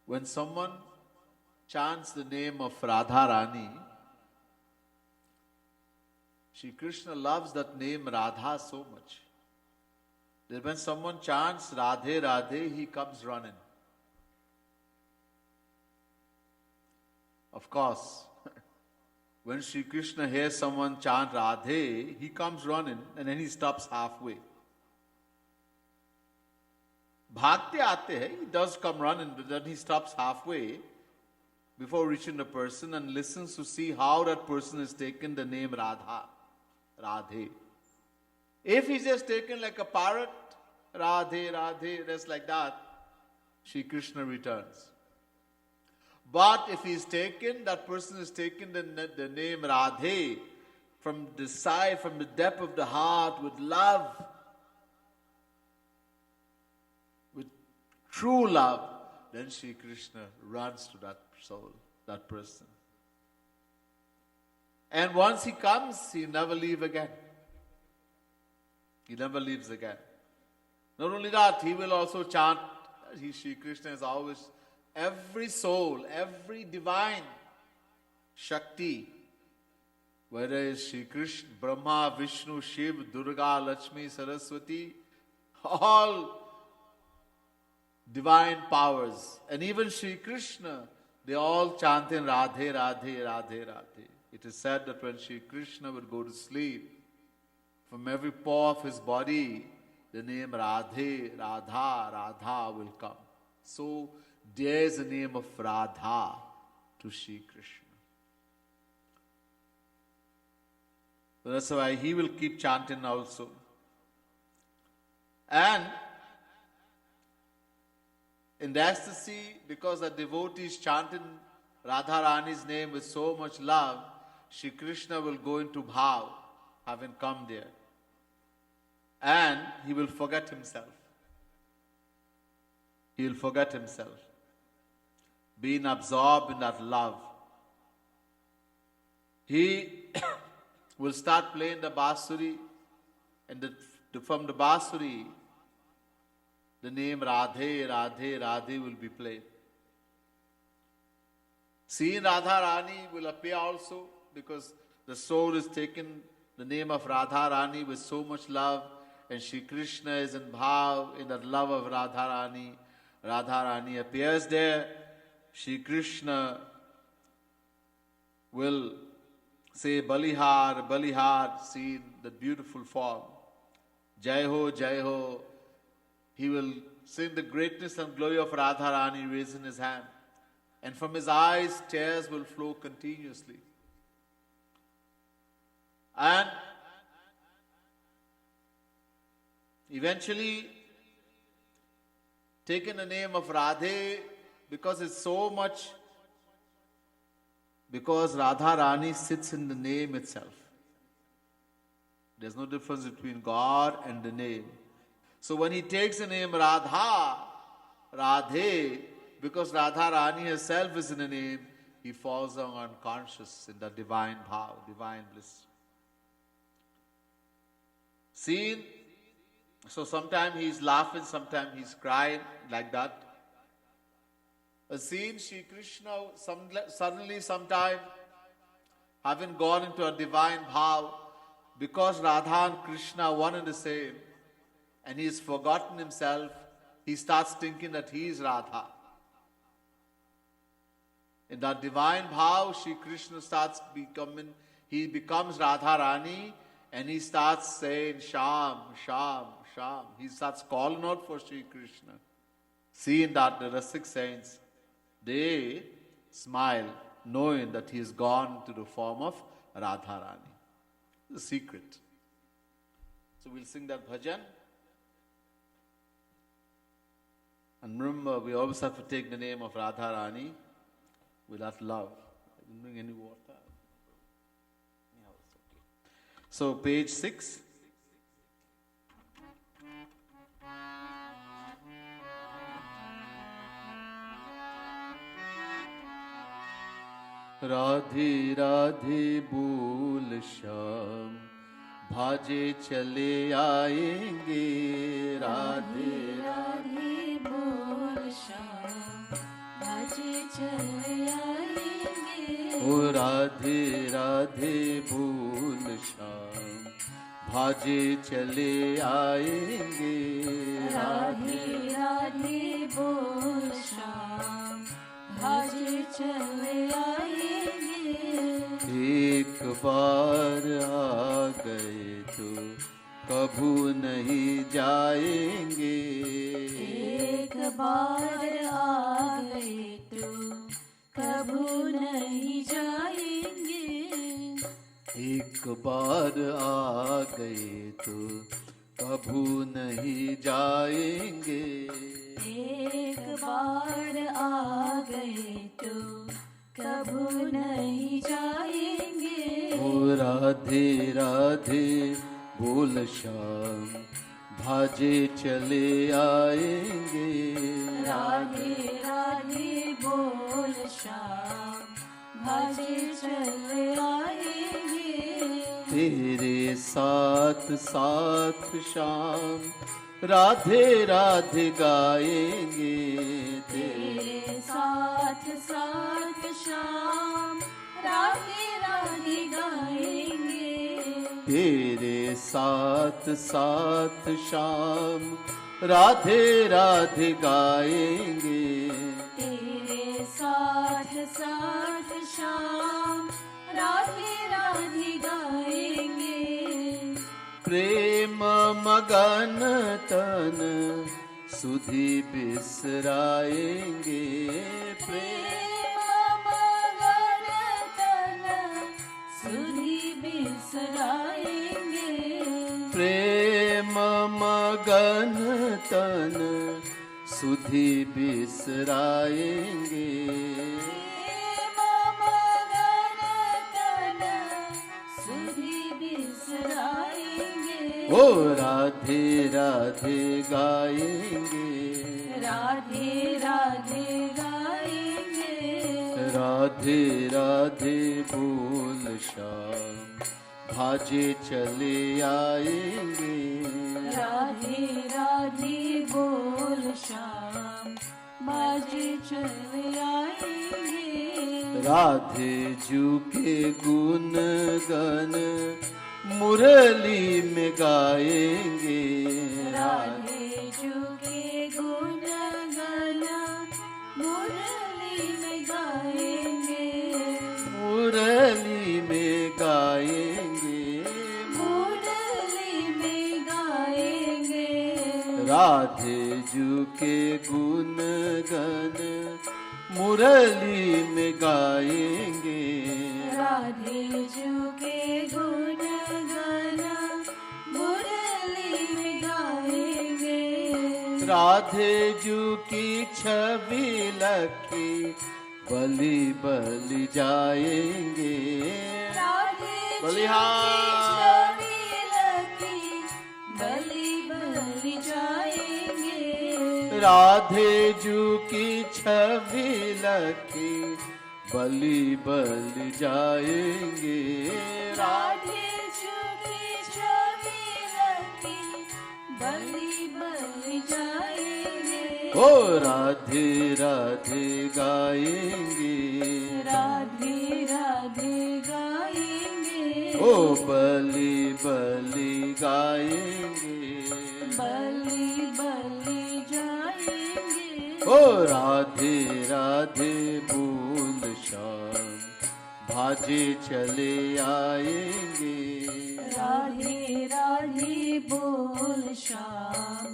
when someone chants the name of Radha Rani, Shri Krishna loves that name Radha so much that when someone chants Radhe Radhe, he comes running. Of course, when Shri Krishna hears someone chant Radhe, he comes running and then he stops halfway. Bhakti aate hai, he does come running, but then he stops halfway before reaching the person and listens to see how that person has taken the name Radha, Radhe. If he's just taken like a parrot, Radhe, Radhe, just like that, Shri Krishna returns. But if he's taken, that person has taken the name Radhe from the side, from the depth of the heart, with love, with true love, then Shri Krishna runs to that soul, that person. And once he comes, he never leaves again. He never leaves again. Not only that, he will also chant, Shri Krishna is always, every soul, every divine Shakti, whether it's Shri Krishna, Brahma, Vishnu, Shiv, Durga, Lakshmi, Saraswati, all divine powers, and even Shri Krishna, they all chant in Radhe, Radhe, Radhe, Radhe. It is said that when Shri Krishna would go to sleep, from every pore of his body, the name Radhe, Radha, Radha will come. So there is the name of Radha to Shri Krishna. So that's why he will keep chanting also. And in the ecstasy, because the devotees chanting Radha Rani's name with so much love, Shri Krishna will go into bhav, having come there. And he will forget himself. He will forget himself, being absorbed in that love. He will start playing the basuri, and from the basuri, the name Radhe, Radhe, Radhe will be played. Seeing Radha Rani will appear also, because the soul is taking the name of Radha Rani with so much love, and Shri Krishna is in bhav, in that love of Radha Rani. Radha Rani appears there. Shri Krishna will say Balihar, Balihar, see the beautiful form. Jai Ho, Jai Ho. He will sing the greatness and glory of Radha Rani, raising his hand. And from his eyes, tears will flow continuously. And eventually, taking the name of Radhe, because it's so much, because Radha Rani sits in the name itself. There's no difference between God and the name. So when he takes the name Radha, Radhe, because Radha Rani herself is in the name, he falls down unconscious in the divine bhav, divine bliss. Seen, so sometimes he's laughing, sometimes he's crying, like that. A scene, Shri Krishna suddenly sometime, having gone into a divine bhav, because Radha and Krishna are one and the same, and he's forgotten himself, he starts thinking that he is Radha. In that divine bhav, Shri Krishna starts becoming, he becomes Radha Rani, and he starts saying Sham, Sham, Sham. He starts calling out for Shri Krishna. Seeing that, the Rasik saints, they smile knowing that he is gone to the form of Radha Rani. The secret. So we'll sing that bhajan. And remember, we always have to take the name of Radha Rani with that love. I didn't bring any water. Yeah, it's okay. So page 6. Radhe Radhe बोल श्याम भाजे चले आएंगे राधे राधे बोल श्याम भाजे चले आएंगे ओ राधे राधे बोल श्याम भाजे चले आएंगे राधे राधे बोल श्याम भाजे चले आएंगे एक बार आ गए तो कभू नहीं जाएंगे एक बार आ गए तो कभू नहीं जाएंगे एक बार आ गए तो कभू नहीं जाएंगे एक बार आ गए तो कभू नहीं जाएंगे ओ राधे राधे बोल श्याम भाजे चले आएंगे राधे राधे बोल श्याम भाजे चले आएंगे तेरे साथ साथ शाम राधे राधे गाएंगे तेरे साथ साथ शाम राधे राधे गाएंगे तेरे साथ साथ शाम राधे राधे गाएंगे तेरे साथ साथ शाम राधे राधे गाएंगे प्रेम मगन तन सुधि बिसराएंगे प्रेम मगन तन सुधि बिसराएंगे प्रेम मगन तन सुधि बिसराएंगे प्रेम मगन तन सुधि बिसराएंगे ओ राधे राधे गाएंगे राधे राधे गाएंगे राधे राधे बोल श्याम भाजे चले आएंगे राधे राधे बोल श्याम भाजे चले आएंगे राधे जू के गुण गन मुरली में गाएंगे राधे जू के गुण गन मुरली में गाएंगे मुरली में गाएंगे मुरली में गाएंगे राधे जू के गुण गन मुरली में गाएंगे राधे जू के गुण गन मुरली में गाएंगे राधे जू की छवि लखी बलि बलि जाएंगे राधे जू बलिहार। की छवि लखी बलि बलि जाएंगे राधे जू की छवि लखी बलि बलि जाएंगे राधे जू की छवि लखी बलि बलि जाएंगे ओ राधे राधे गाएंगे राधे राधे गाएंगे ओ बलि बलि गाएंगे बलि बलि जाएंगे ओ राधे राधे बोल श्याम भाजे चले आएंगे राधे राधे बोल श्याम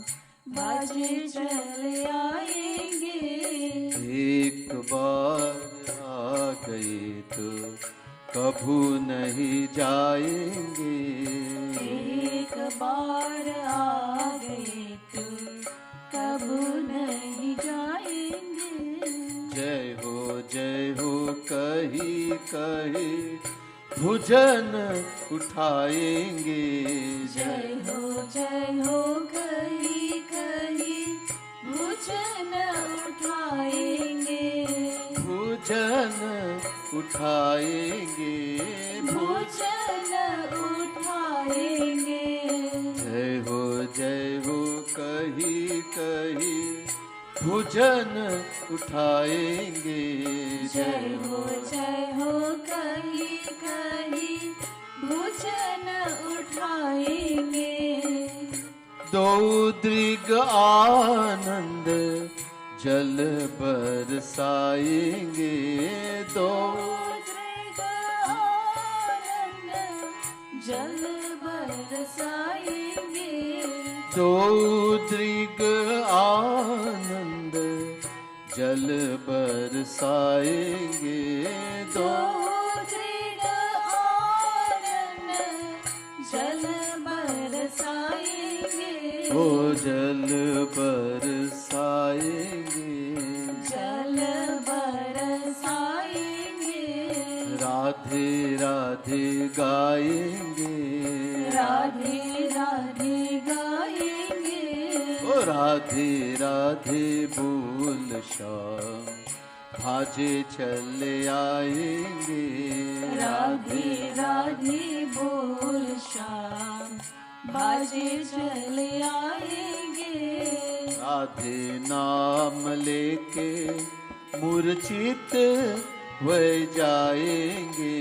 बाजे चले आएंगे। एक बार आ गए तो कभू नहीं जाएंगे। एक बार आ गए तो कबू नहीं जाएंगे। जय हो कही कही भुजन उठाएंगे। जय हो कही कही भुजन उठाएंगे। भुजन उठाएंगे। भुजन उठाएंगे। जय हो कही कही भुजन उठाएंगे। जय हो कही कही भुजन उठाएंगे। दो दृग आनंद जल बरसाएंगे। दो दृग आनंद जल बरसाएंगे। दो दृग आनंद जल बरसाएंगे। दो दृग आनंद जल बरसाएंगे। ओ जल बरसाएंगे। जल बरसाएंगे। राधे राधे गाएंगे। राधे राधे गाएंगे। ओ राधे राधे बोल श्याम भाजे चले आएंगे। राधे राधे बोल श्याम बाजे चले आएंगे। राधे नाम लेके मूर्छित हो जाएंगे।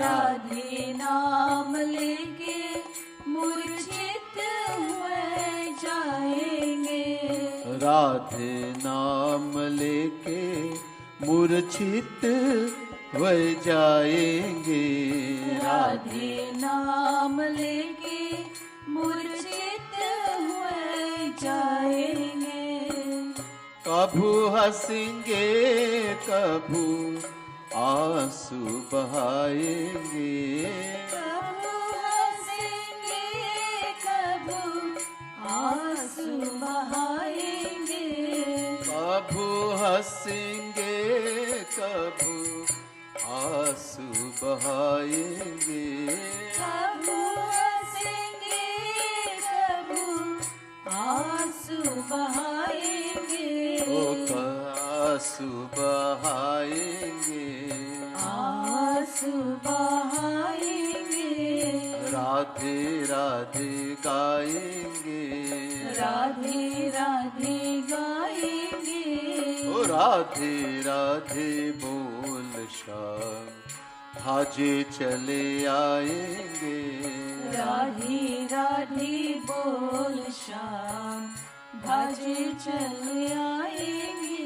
राधे नाम लेके मूर्छित हुए जाएंगे। राधे नाम लेके मूर्छित हो जाएंगे। राधे नाम लेके मूर्छित हुए जाएंगे। कभू हंसेंगे कभू आंसू बहाएंगे। कभू हंसेंगे कभू आंसू बहाएंगे। कभू हंसेंगे कभू आंसू बहाएंगे। कभू हंसेंगे कभू आंसू बहाएंगे। ओ आंसू बहाएंगे। आंसू बहाएंगे। राधे राधे गाएंगे। राधे राधे गाएंगे। ओ राधे राधे बोल श्याम भाजे चले आएंगे। राधे राधे बोल श्याम भाजे चले आएंगे।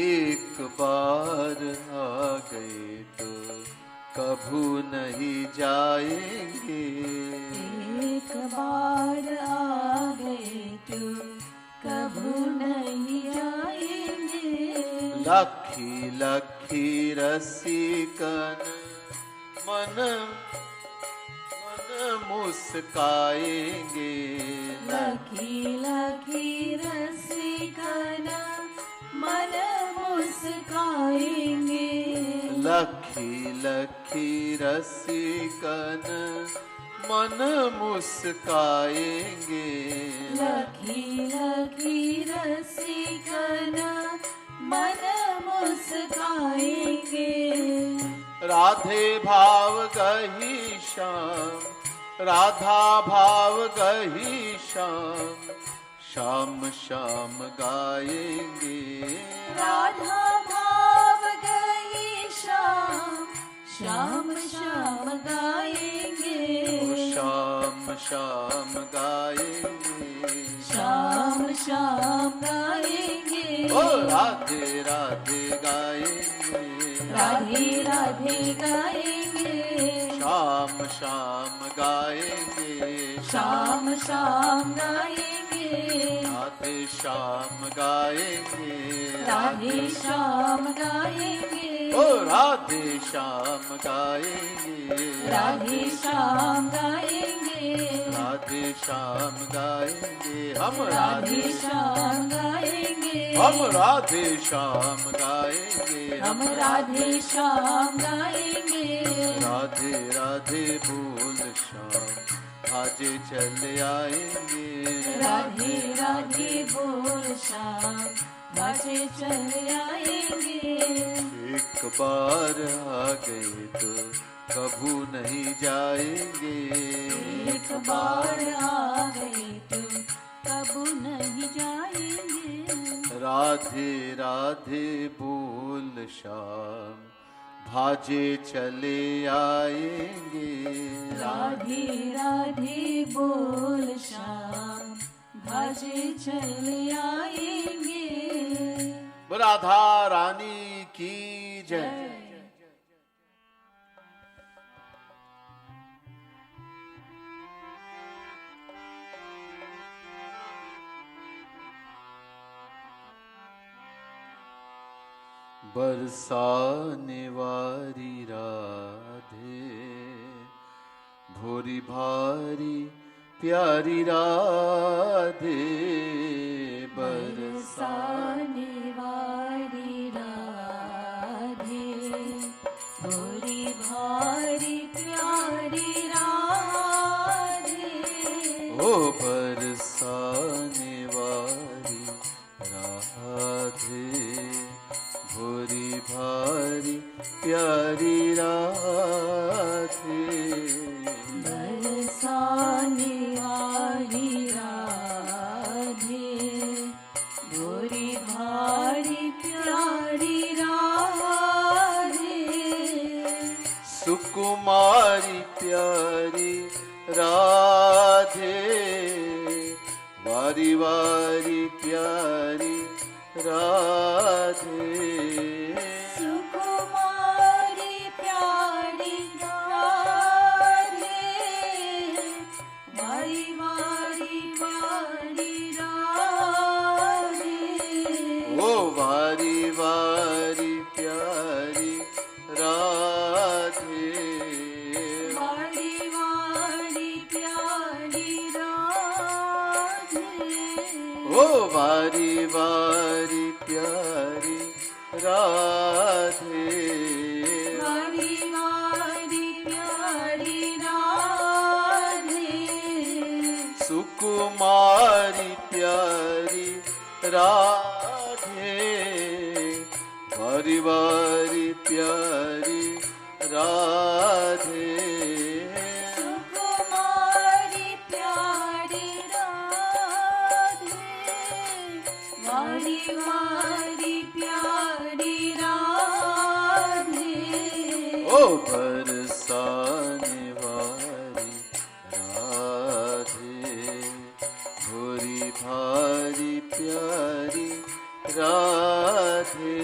एक बार आ गए तो कभू नहीं जाएंगे। एक बार आ गए तो कभू नहीं जाएंगे। लखी लखी रसिकन मन मन मुस्काएंगे। लखी लखी रसिकन मन मुस्काएंगे। लखी लखी रसिकन मन मुस्काएंगे। लखी लखी रसिकन मन मुस्काएंगे। राधे भाव गही श्याम राधा भाव गही श्याम श्याम श्याम गाएंगे। राधा भाव गई श्याम श्याम श्याम गाएंगे। श्याम श्याम गाएंगे। श्याम श्याम गाएंगे। ओ राधे राधे गाएंगे। राधे राधे गाएंगे। श्याम श्याम गाएंगे। श्याम श्याम गाएंगे। राधे श्याम गाएंगे, राधे श्याम गाएंगे, ओ राधे श्याम गाएंगे, राधे श्याम गाएंगे, राधे श्याम गाएंगे, हम राधे श्याम गाएंगे, हम राधे श्याम गाएंगे, हम राधे श्याम गाएंगे। राधे राधे बोल श्याम भाजे चले आएंगे, राधे राधे बोल श्याम भाजे चले आएंगे। एक बार आ गए तो कभू नहीं जाएंगे, एक बार आ गए तो कबू नहीं जाएंगे। राधे राधे बोल श्याम भाजे चले आएंगे, राधे राधे बोल श्याम भाजे चले आएंगे। राधा रानी की जय। बरसाने वाली राधे भोरी भारी प्यारी राधे, बरसाने वाली राधे भोरी भारी प्यारी राधे, ओ बरसाने वाली राधे भोरी भारी प्यारी राधे, बरसाने वाली राधे भोरी भारी प्यारी राधे, सुकुमारी प्यारी राधे वारी वारी प्यारी राधे, सुकुमारी प्यारी राधे वारी वारी प्यारी राधे, ओ वारी वारी प्यारी राधे, वारी वारी प्यारी राधे, ओ वारी वारी प्यारी राधे, वारी वारी प्यारी राधे, सुकुमारी प्यारी राधे वारी वारी प्यारी राधे, सुकुमारी प्यारी राधे वारी वारी प्यारी राधे, ओ बरसाने वाली राधे भोरी भारी प्यारी राधे,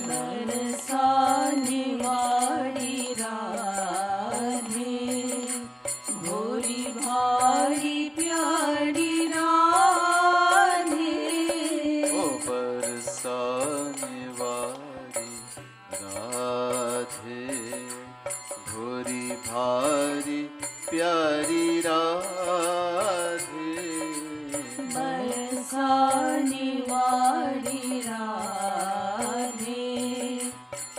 बरसाने वाली राधे भोरी भारी प्यारी राधे, ओ बरसाने वाली राधे भोरी भारी प्यारी राधे, बरसाने वाली राधे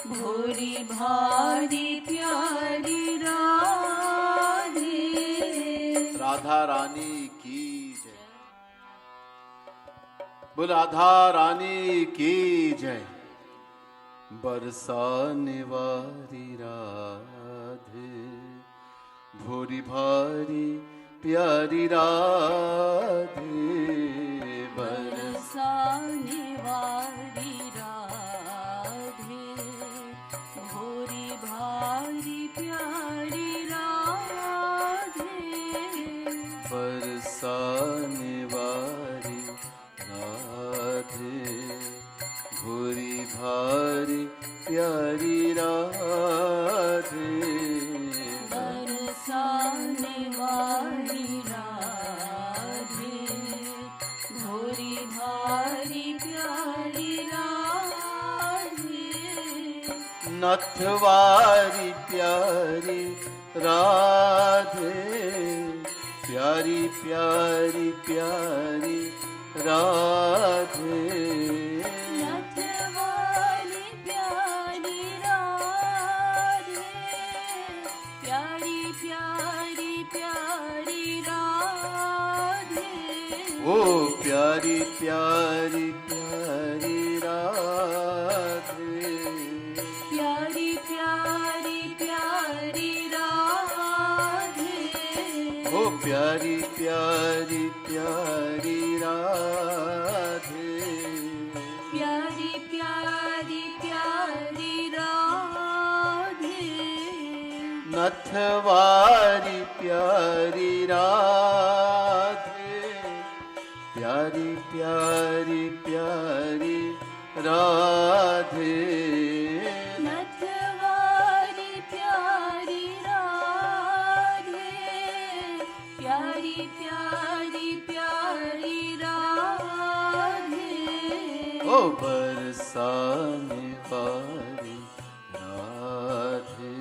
भोरी भारी प्यारी राधे। राधा रानी की जय। बोल राधा रानी की जय। बरसाने वाली राधे भोरी भारी प्यारी राधे, बरसाने वाली राधे भोरी भारी प्यारी राधे, बरसाने वाली राधे भोरी भारी प्यारी राधे, बरसाने वाली राधे नथवारी प्यारी राधे, प्यारी प्यारी प्यारी राधे। नथवारी प्यारी राधे, प्यारी प्यारी प्यारी राधे। ओ प्यारी प्यारी प्यारी राधे, प्यारी प्यारी प्यारी राधे। ओ प्यारी प्यारी प्यारी राधे, प्यारी प्यारी प्यारी राधे। नथवारी प्यारी राधे, प्यारी प्यारी प्यारी राधे। नथवारी प्यारी राधे, प्यारी प्यारी प्यारी राधे। ओ बरसाने वाली राधे,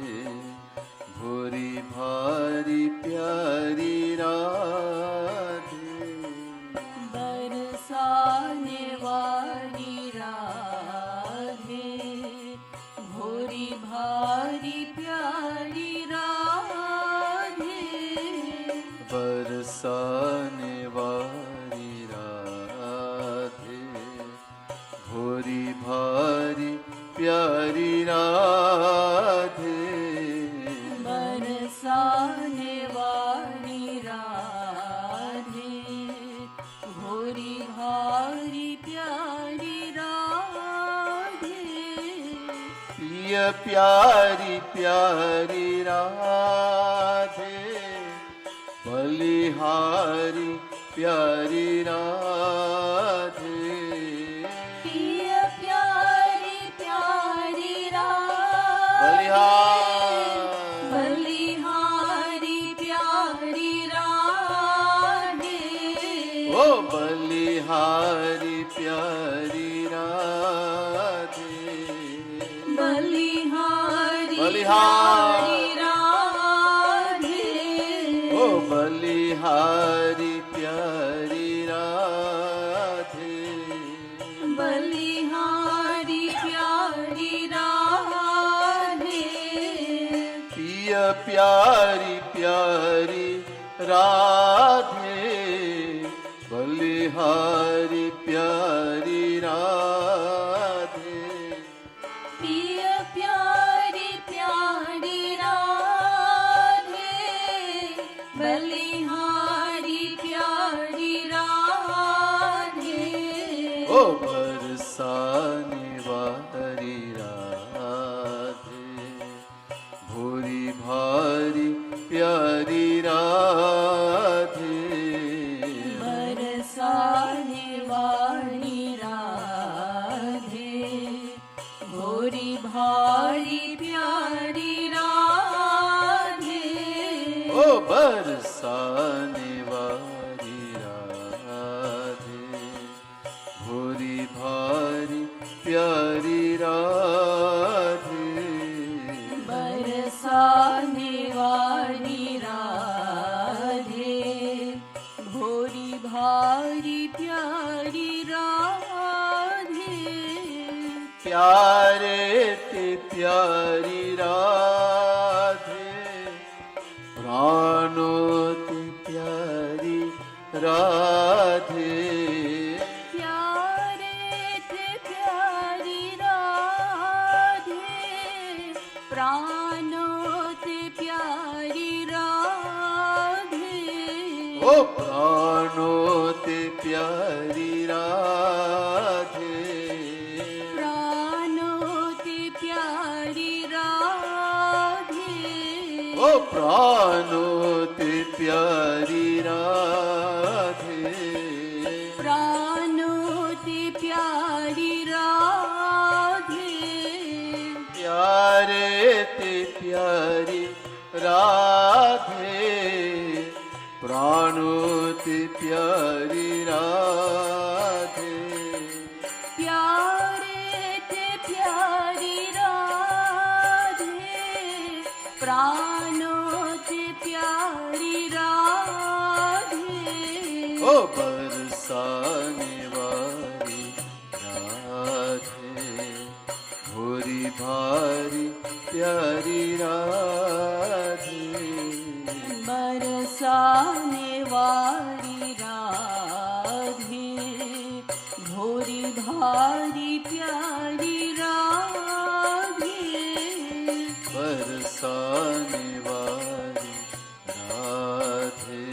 भूरी भारी प्यारी राधे। बरसाने वाली राधे, भोरी भारी प्यारी राधे। बरसाने वाली राधे, भूरी भारी प्यारी राधे। बरसाने वाली राधे, भोरी भारी प्यारी राधे। प्रिय प्यारी प्यारी राधे, बलिहारी प्यारी राधे। प्रिय प्यारी प्यारी बलिहार बलिहारी प्यारी राधे। ओ बलिहारी प्यारी राधे, बलिहारी बलिहार प्यारी राधे। ओ बलिहारी प्यारी राधे, बलिहारी प्यारी राधे। प्रिय प्यारी प्यारी राधे, बलिहारी प्यारी राधे। प्रिय प्यारी प्यारी राधे, बलिहारी प्यारी राधे। ओ बरसाने वाली राधे, भूरी भारी प्यारी राधे। बरसाने वाली राधे, भोरी भारी प्यारी राधे। ओ बरसाने वाली राधे, भूरी भारी प्यारी राधे। बरसाने वाली राधे, भोरी भारी प्यारी राधे। प्यारे ते प्यारी राधे, प्राणों ते प्यारी राधे। प्यारे थे प्यारी राधे, प्राणों ते प्यारी राधे। ओ प्राणों ते प्यारी राधे, प्राणों ते प्यारी राधे। ओ प्राणों ते प्यारी राधे। प्राणों ते प्यारी राधे। प्यारे ते प्यारी राधे, प्राणों ते प्यारी राधे। प्यारे ते प्यारी राधे, बरसाने वाली राधे, भोरी भारी प्यारी राधे, बरसाने वाली राधे, भोरी भारी प्यारी राधे, बरसाने वाली राधे,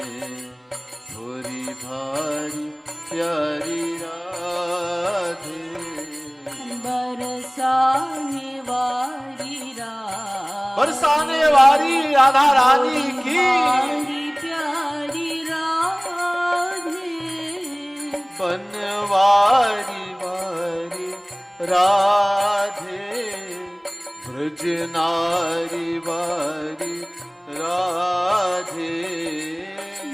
भोरी भारी प्यारी राधे, बरसाने वाली राधे, बरसाने वाली राधा रानी की, भारी प्यारी राधे, बनवारी वारी राधे, ब्रज नारी वारी राधे,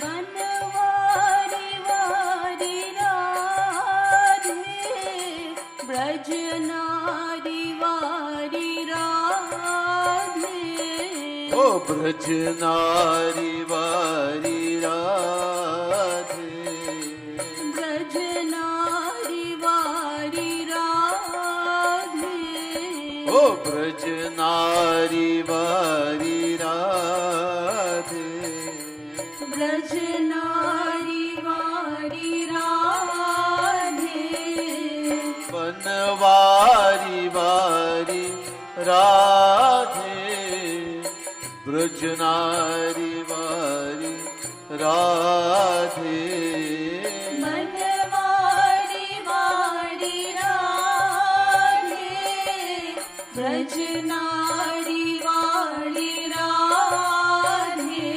बनवारी वारी राधे, ब्रज नारी वारी राधे, ओ ब्रज नारी वारी राधे, ब्रज नारी वारी राधे, ओ ब्रज नारी वारी राधे, ब्रज नारी वारी राधे, बनवारी वारी राधे, ब्रज नारी वारी राधे, बनवारी वारी राधे, ब्रज नारी वारी राधे,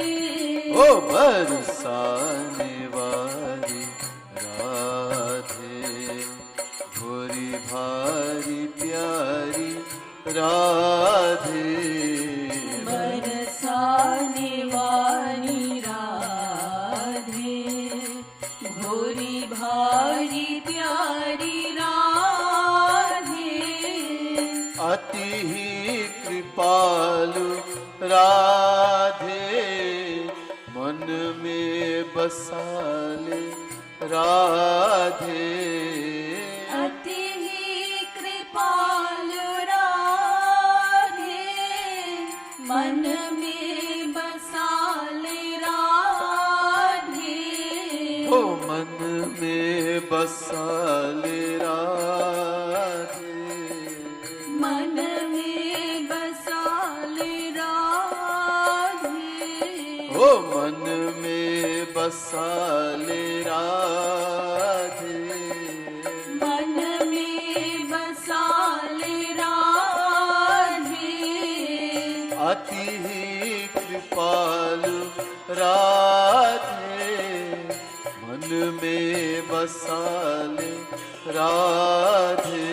ओ बरसाने वाली राधे, भोरी भारी प्यारी राधे, बरसाने वाली राधे, भोरी भारी प्यारी राधे, अति ही कृपालु राधे, मन में बसाले राधे, अति ही कृपालु राधे, मन में बसाले राधे, ओ मन में बसाले राधे, मन में बसाले राधे, ओ मन में बसाले राधे, मन में बसाले राधे, अति ही कृपालु राधे, मन में बसाले राधे,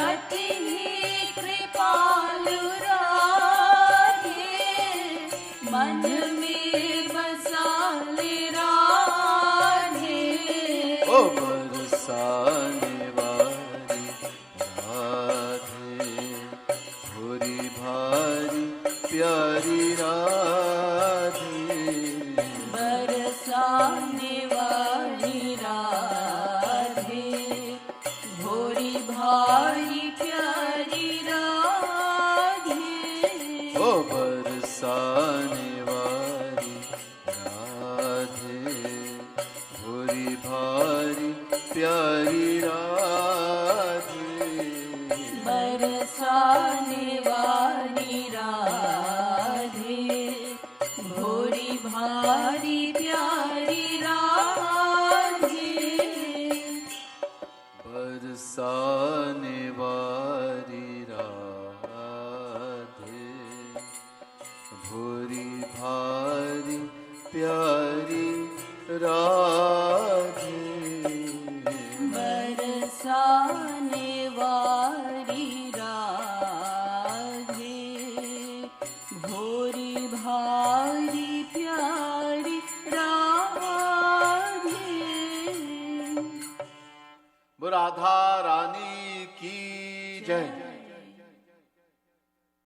अति ही कृपालु राधे, मन में बसाले राधे, ओ बरसाने वाली राधे, भोरी भारी प्यारी राधे, बरसाने वाली राधे, भोरी भारी प्यारी राधे, ओ बरसाने वाली राधे, भोरी भारी प्यारी राधे, बरसाने वाली राधे, भोरी भारी प्यारी राधे, बरसाने वाली राधे, भोरी भारी प्यारी राधे, बरसाने वाली राधे, भोरी भारी प्यारी राधे। राधा रानी की जय।